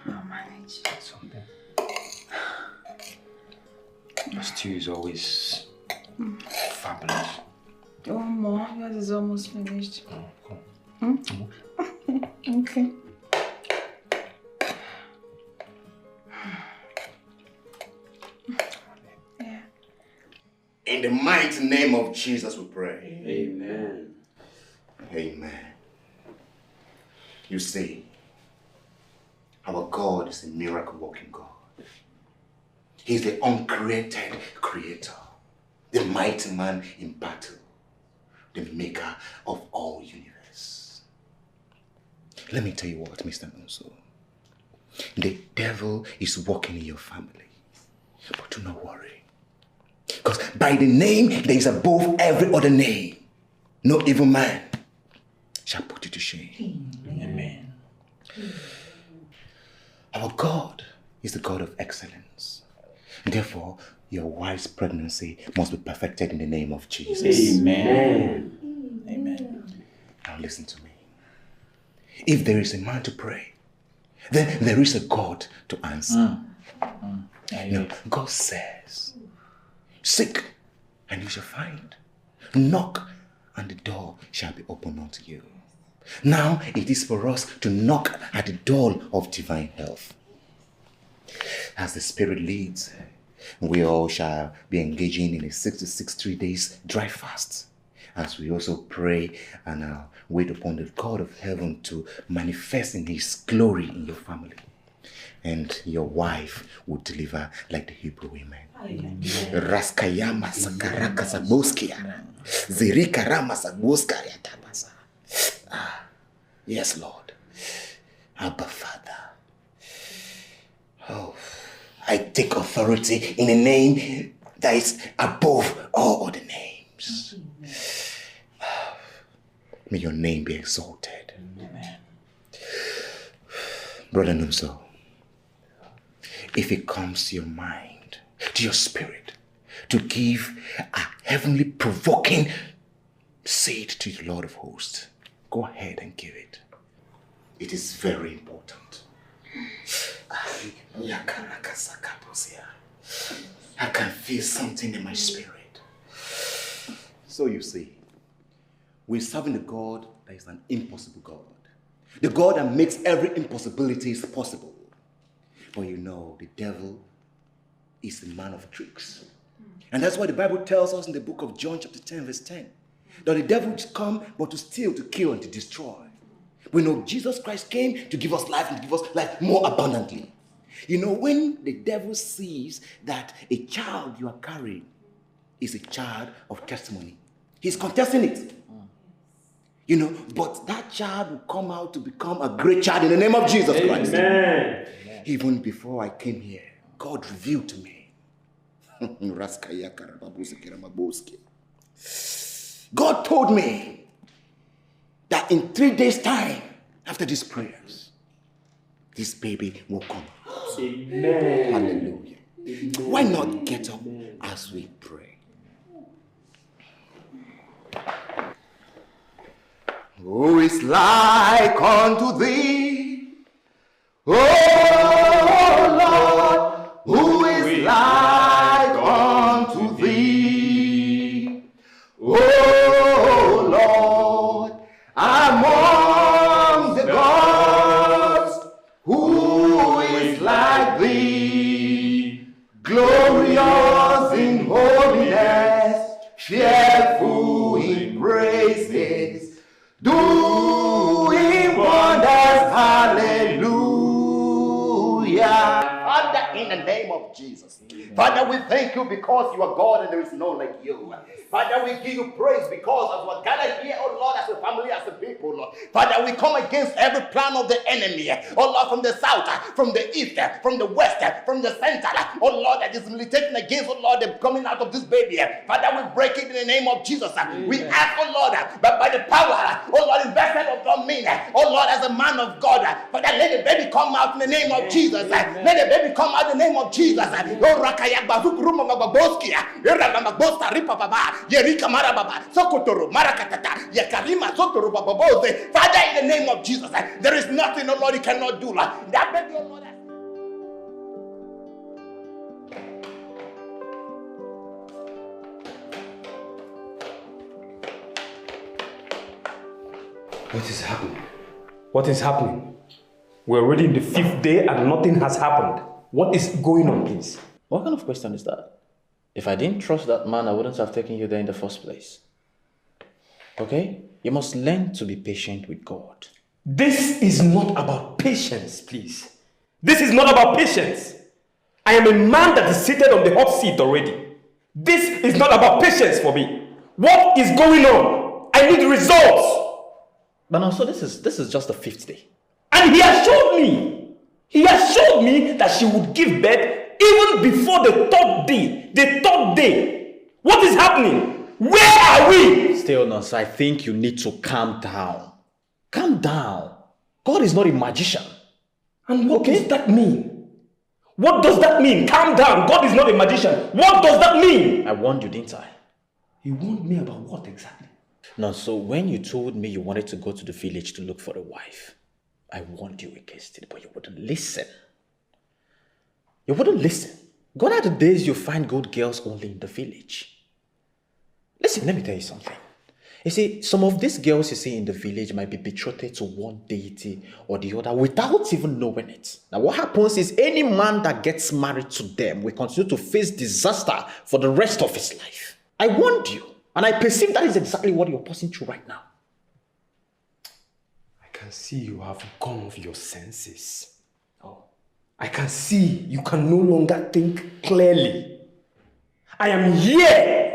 I'll manage. Something. Your stew is always fabulous. One more. Yours is almost finished. Oh, cool. Okay. Yeah. In the mighty name of Jesus we pray. Amen. Amen. You see, our God is a miracle-working God. He's the uncreated creator, the mighty man in battle, the maker of all universe. Let me tell you what, Mr. Nonso. The devil is working in your family, but do not worry. Because by the name that is above every other name, no evil man shall put you to shame. Amen. Our God is the God of excellence. Therefore, your wife's pregnancy must be perfected in the name of Jesus. Amen. Amen. Now listen to me. If there is a man to pray, then there is a God to answer. God says, seek and you shall find. Knock and the door shall be opened unto you. Now it is for us to knock at the door of divine health. As the Spirit leads, we all shall be engaging in a 66 3 days dry fast, as we also pray and wait upon the God of heaven to manifest in His glory in your family. And your wife will deliver like the Hebrew women. Raskayama sakaraka saboskia. Zirika rama saboskaria tabasa. Yes, Lord. Abba, Father. Oh, I take authority in the name that is above all other names. May your name be exalted. Amen. Brother Numso, if it comes to your mind, to your spirit, to give a heavenly provoking seed to the Lord of hosts, go ahead and give it. It is very important. I can feel something in my spirit. So you see, we're serving a God that is an impossible God. The God that makes every impossibility possible. But you know, the devil is the man of tricks. And that's why the Bible tells us in the book of John chapter 10 verse 10, that the devil has come but to steal, to kill, and to destroy. We know Jesus Christ came to give us life and to give us life more abundantly. You know, when the devil sees that a child you are carrying is a child of testimony, he's contesting it. You know, but that child will come out to become a great child in the name of Jesus Christ. Amen. Even before I came here, God revealed to me. God told me that in 3 days' time, after these prayers, this baby will come out. Amen. Hallelujah. Why not get up as we pray? Who is like unto thee, O Lord? Who is like unto thee, O Lord? Among the gods, who is like thee, glorious in holiness, fearful in praises, doing wonders, hallelujah. Father, in the name of Jesus. Father, we thank you because you are God and there is none like you. Father, we give you praise because as we're gathered here, oh Lord, as a family, as a people, Lord. Father, we come against every plan of the enemy, oh Lord, from the south, from the east, from the west, from the center, oh Lord, that is militating against, oh Lord, the coming out of this baby. Father, we break it in the name of Jesus. We ask, oh Lord, but by the power, oh Lord, invested upon me, oh Lord, as a man of God, Father, let the baby come out in the name of Jesus. Let the baby come out in the name of Jesus. Oh, Rakaya Bazukuru Mababoski, Ramabosta Ripa Baba. Yerika Marababa, Sokotoro, Marakatata, Yakarima, Sotoro Bababoze. Father, in the name of Jesus, there is nothing, oh Lord, you cannot do. That baby, oh Lord. What is happening? What is happening? We're already in the 5th day and nothing has happened. What is going on, please? What kind of question is that? If I didn't trust that man, I wouldn't have taken you there in the first place. Okay? You must learn to be patient with God. This is not about patience, please. This is not about patience. I am a man that is seated on the hot seat already. This is not about patience for me. What is going on? I need results. But also, this is just the 5th day. And he has showed me. He has showed me that she would give birth even before the 3rd day. The 3rd day. What is happening? Where are we? Stillness, I think you need to calm down. Calm down. God is not a magician. And what does that mean? What does that mean? Calm down. God is not a magician. What does that mean? I warned you, didn't I? You warned me about what exactly? No, so when you told me you wanted to go to the village to look for a wife, I warned you against it, but you wouldn't listen. You wouldn't listen. Gone are the days you find good girls only in the village. Listen, let me tell you something. You see, some of these girls you see in the village might be betrothed to one deity or the other without even knowing it. Now, what happens is any man that gets married to them will continue to face disaster for the rest of his life. I warned you, and I perceive that is exactly what you're passing through right now. I can see you have gone off your senses. Oh. I can see you can no longer think clearly. I am here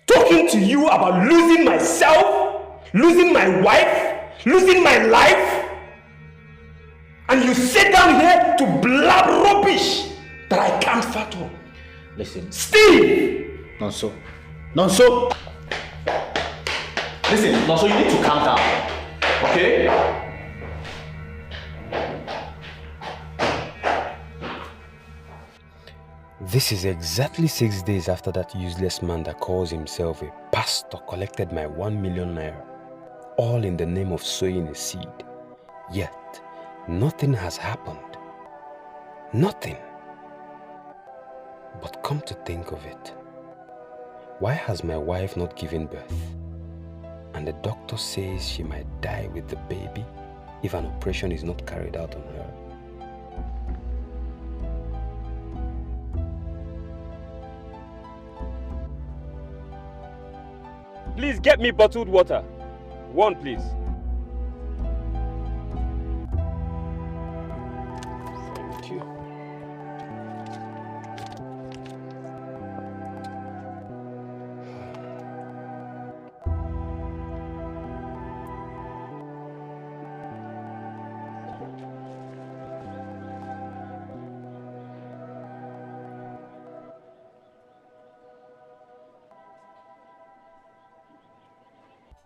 talking to you about losing myself, losing my wife, losing my life. And you sit down here to blab rubbish that I can't fathom. Listen. Steve! Not so. Not so. Listen, not so, you need to calm down. Okay? This is exactly 6 days after that useless man that calls himself a pastor collected my 1 million naira, all in the name of sowing a seed. Yet, nothing has happened. Nothing. But come to think of it, why has my wife not given birth? And the doctor says she might die with the baby if an operation is not carried out on her. Please get me bottled water. One, please. Thank you.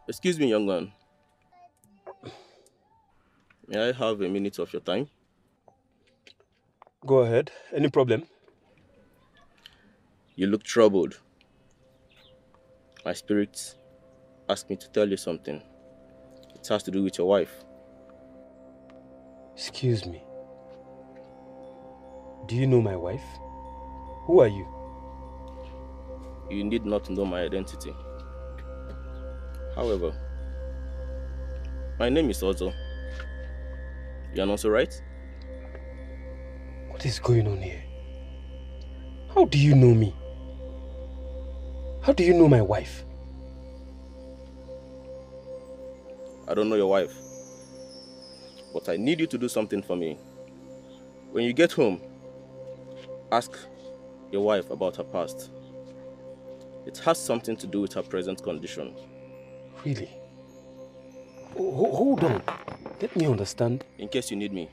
Excuse me, young man. May I have a minute of your time? Go ahead. Any problem? You look troubled. My spirit asked me to tell you something. It has to do with your wife. Excuse me. Do you know my wife? Who are you? You need not know my identity. However, my name is Ozo. You are not so right? What is going on here? How do you know me? How do you know my wife? I don't know your wife, but I need you to do something for me. When you get home, ask your wife about her past. It has something to do with her present condition. Really? Hold on. Let me understand. In case you need me,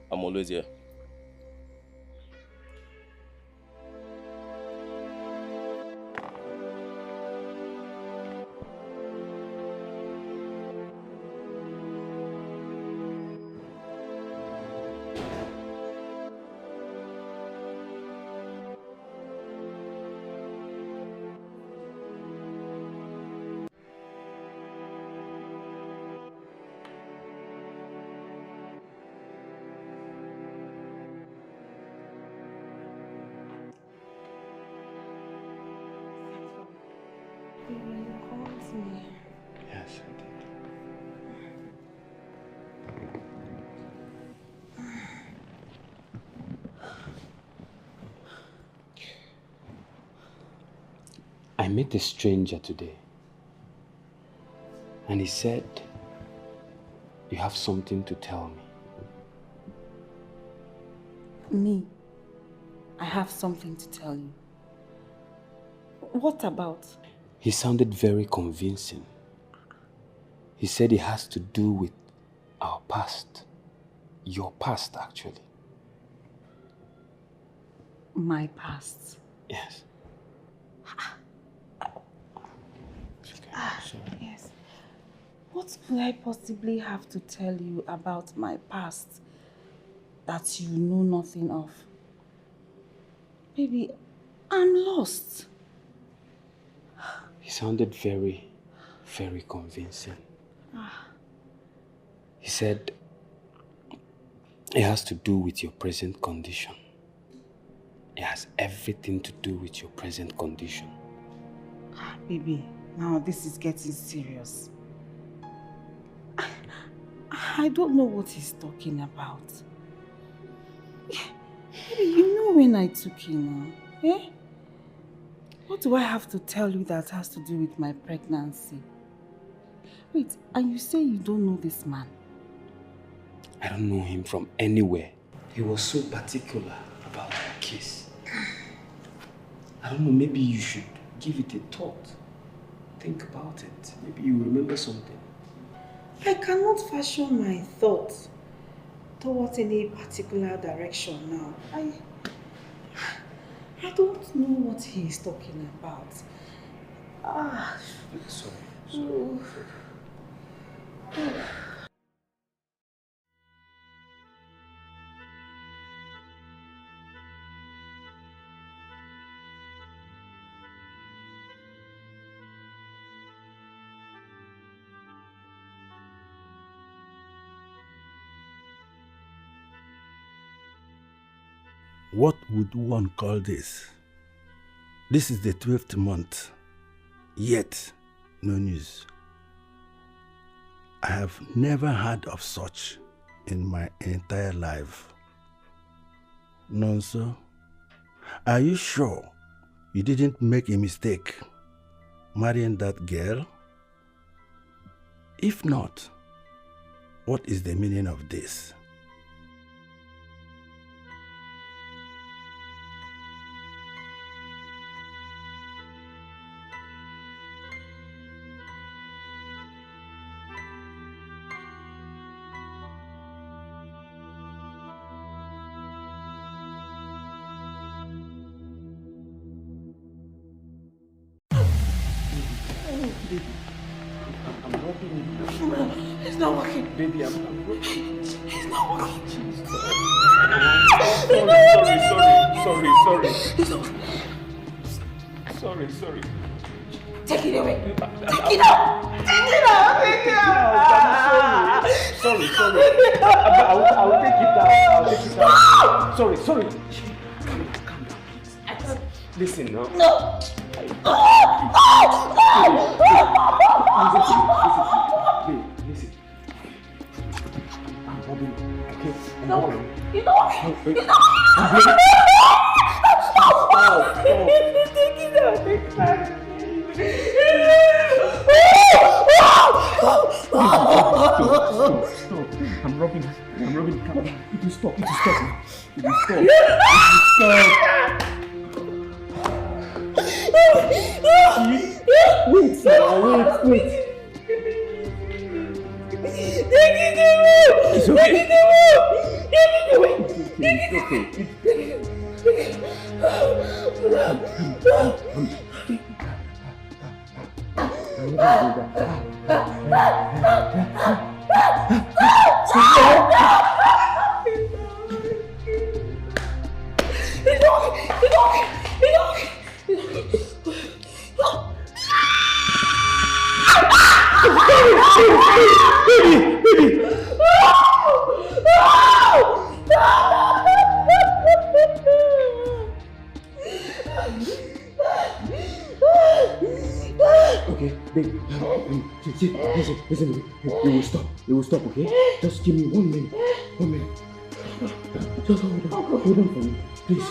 I'm always here. Yes, I did. I met a stranger today, and he said, you have something to tell me. Me? I have something to tell you. What about? He sounded very convincing. He said it has to do with our past. Your past, actually. My past? Yes. Yes. What could I possibly have to tell you about my past that you know nothing of? Baby, I'm lost. He sounded very, very convincing. He said, It has to do with your present condition. It has everything to do with your present condition. Baby, now this is getting serious. I don't know what he's talking about. Baby, you know when I took him, eh? What do I have to tell you that has to do with my pregnancy? Wait, and you say you don't know this man? I don't know him from anywhere. He was so particular about our kiss. I don't know, maybe you should give it a thought. Think about it. Maybe you remember something. I cannot fashion my thoughts towards any particular direction now. I don't know what he is talking about. Sorry. What would one call this? This is the 12th month, yet no news. I have never heard of such in my entire life. Nonso, are you sure you didn't make a mistake marrying that girl? If not, what is the meaning of this? It's not working. Baby, I'm working. It's not working. Sorry. Take it away. Take it out. Sorry. I'll take it out. Sorry. Calm down, please. Listen now. No. Listen. I'm bobbing, okay? No. You know. Take it out. Stop. I'm rubbing. Calm down. It will stop. Wait. It's okay. Baby! Okay, babe. Listen. It will stop, okay? Just give me 1 minute. Just hold on for me, please.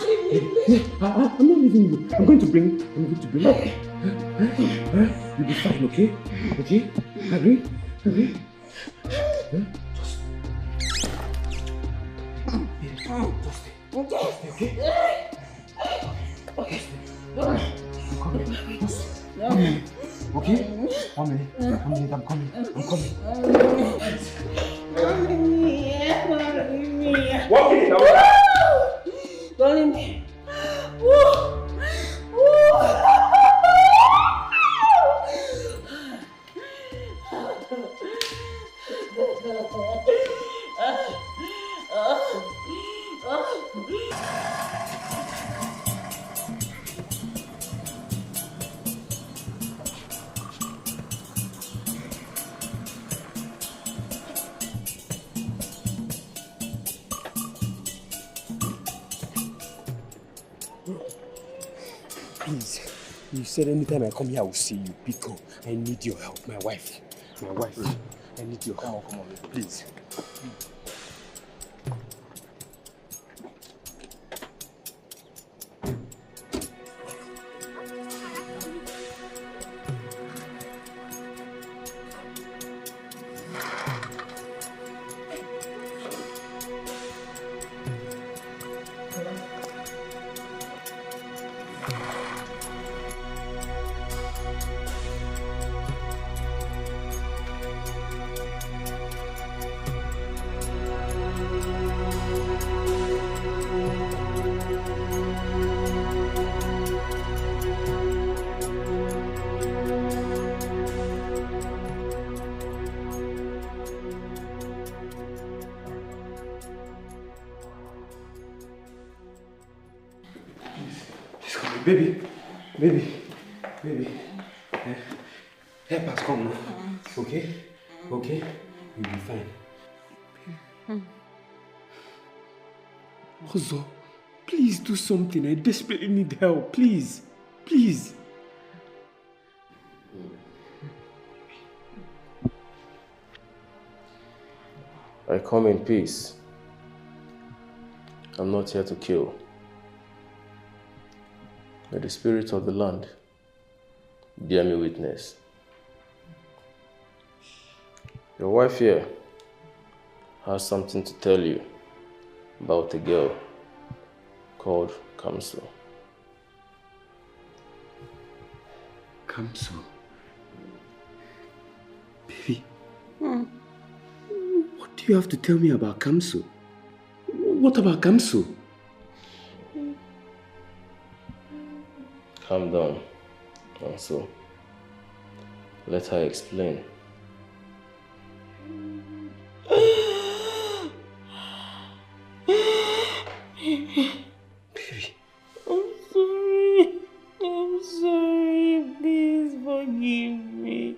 I'm not leaving you. I'm going to bring it. You'll be fine, okay? Agree? Just stay, okay? Okay? 1 minute, I'm coming. 1 minute, Darling me. please. You said anytime I come here, I will see you. Biko, I need your help. My wife. I need your help. Come on, please. Baby. Help us come now. Okay? Okay? You'll be fine. Ozo, please do something. I desperately need help. Please. Please. I come in peace. I'm not here to kill. May the spirit of the land bear me witness. Your wife here has something to tell you about a girl called Kamso. Kamso? Baby, what do you have to tell me about Kamso? What about Kamso? Calm down, Kamso. Let her explain. Baby. I'm sorry. Please forgive me.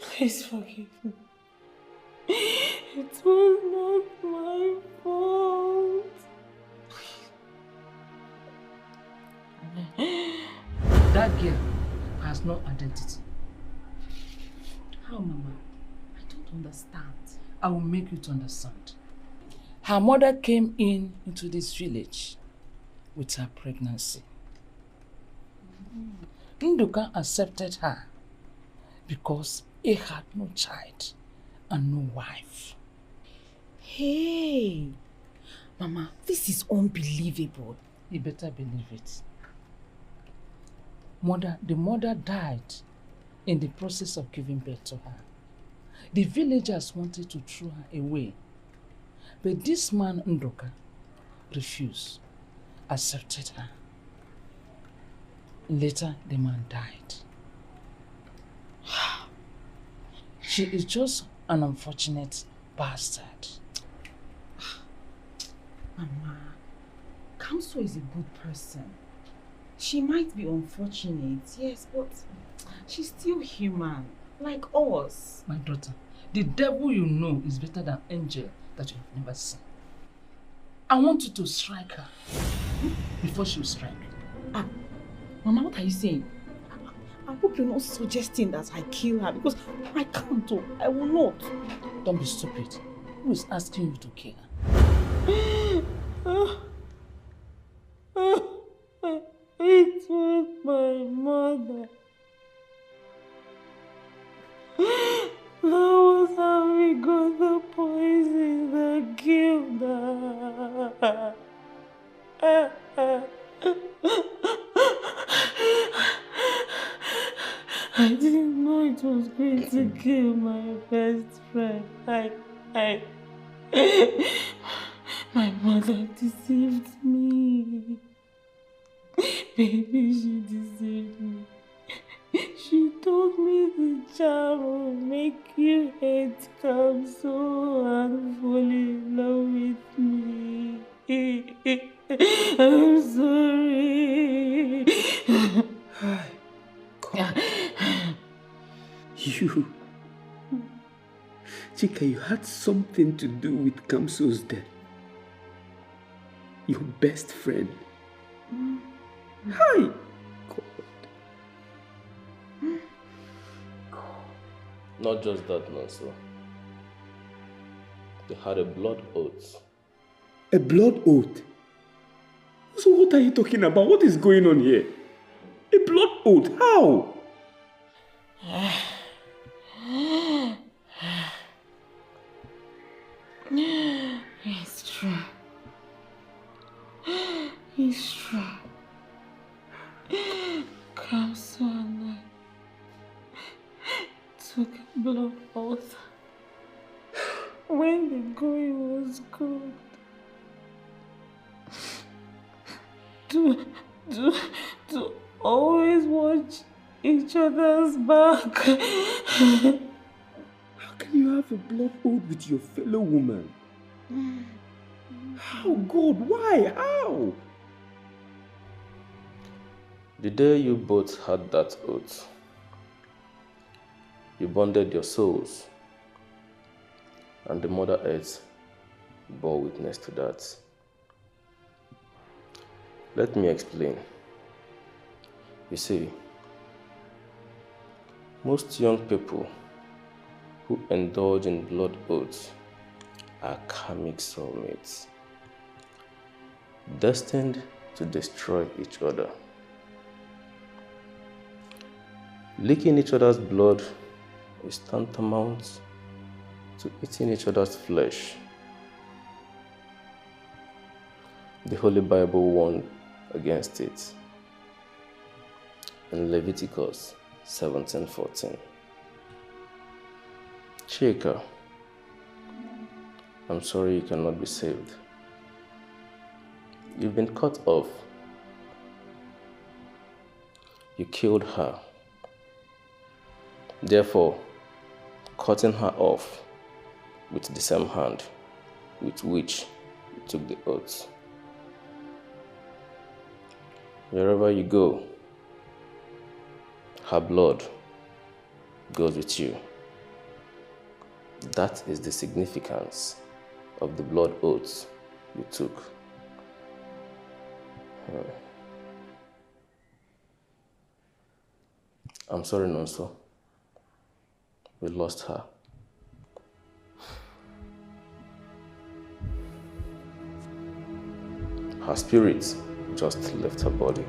Please forgive me. It was not my fault. That girl has no identity. How, Mama? I don't understand. I will make you to understand. Her mother came into this village with her pregnancy. Nduka accepted her because he had no child and no wife. Hey! Mama, this is unbelievable. You better believe it. The mother died in the process of giving birth to her. The villagers wanted to throw her away, but this man, Ndoka, refused, accepted her. Later, the man died. She is just an unfortunate bastard. Mama, Kamso is a good person. She might be unfortunate, yes, but she's still human, like us. My daughter, the devil you know is better than angel that you have never seen. I want you to strike her before she will strike you. Mama, what are you saying? I hope you're not suggesting that I kill her, because I can't. I will not. Don't be stupid. Who is asking you to kill her? It was my mother. That was how we got the poison that killed her. I didn't know it was going to kill my best friend. My mother deceived me. Baby, she deceived me. She told me the charm will make you hate Kamso and fall in love with me. I'm sorry. You, Chika, you had something to do with Kamso's death. Your best friend. Hi! Not just that, Nonso. They had a blood oath. A blood oath? So what are you talking about? What is going on here? A blood oath? How? It's true. It's true. Kamso and I took a blood oath when the going was good. To always watch each other's back. How can you have a blood oath with your fellow woman? How, God? Why? How? The day you both had that oath, you bonded your souls, and the Mother Earth bore witness to that. Let me explain. You see, most young people who indulge in blood oaths are karmic soulmates, destined to destroy each other. Licking each other's blood is tantamount to eating each other's flesh. The Holy Bible warned against it in Leviticus 17:14. Chika, I'm sorry you cannot be saved. You've been cut off. You killed her. Therefore, cutting her off with the same hand with which you took the oath. Wherever you go, her blood goes with you. That is the significance of the blood oaths you took. I'm sorry, Nonso. We lost her. Her spirit just left her body.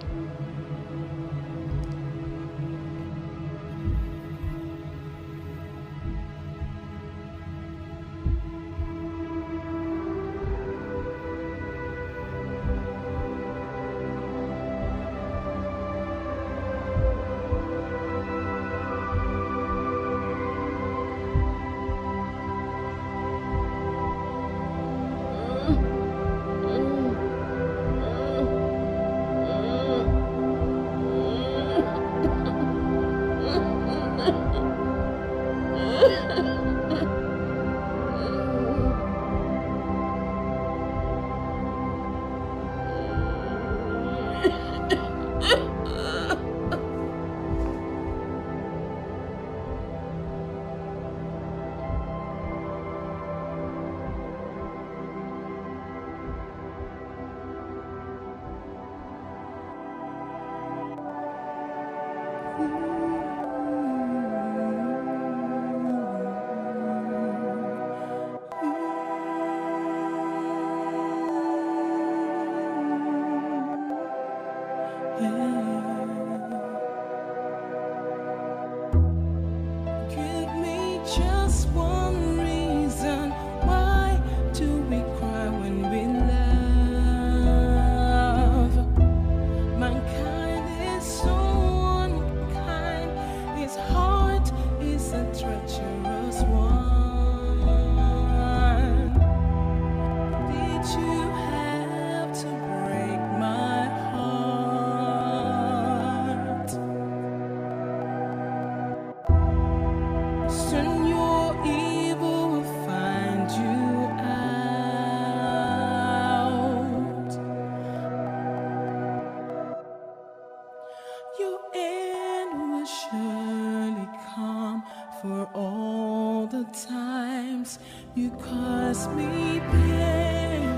For all the times you caused me pain,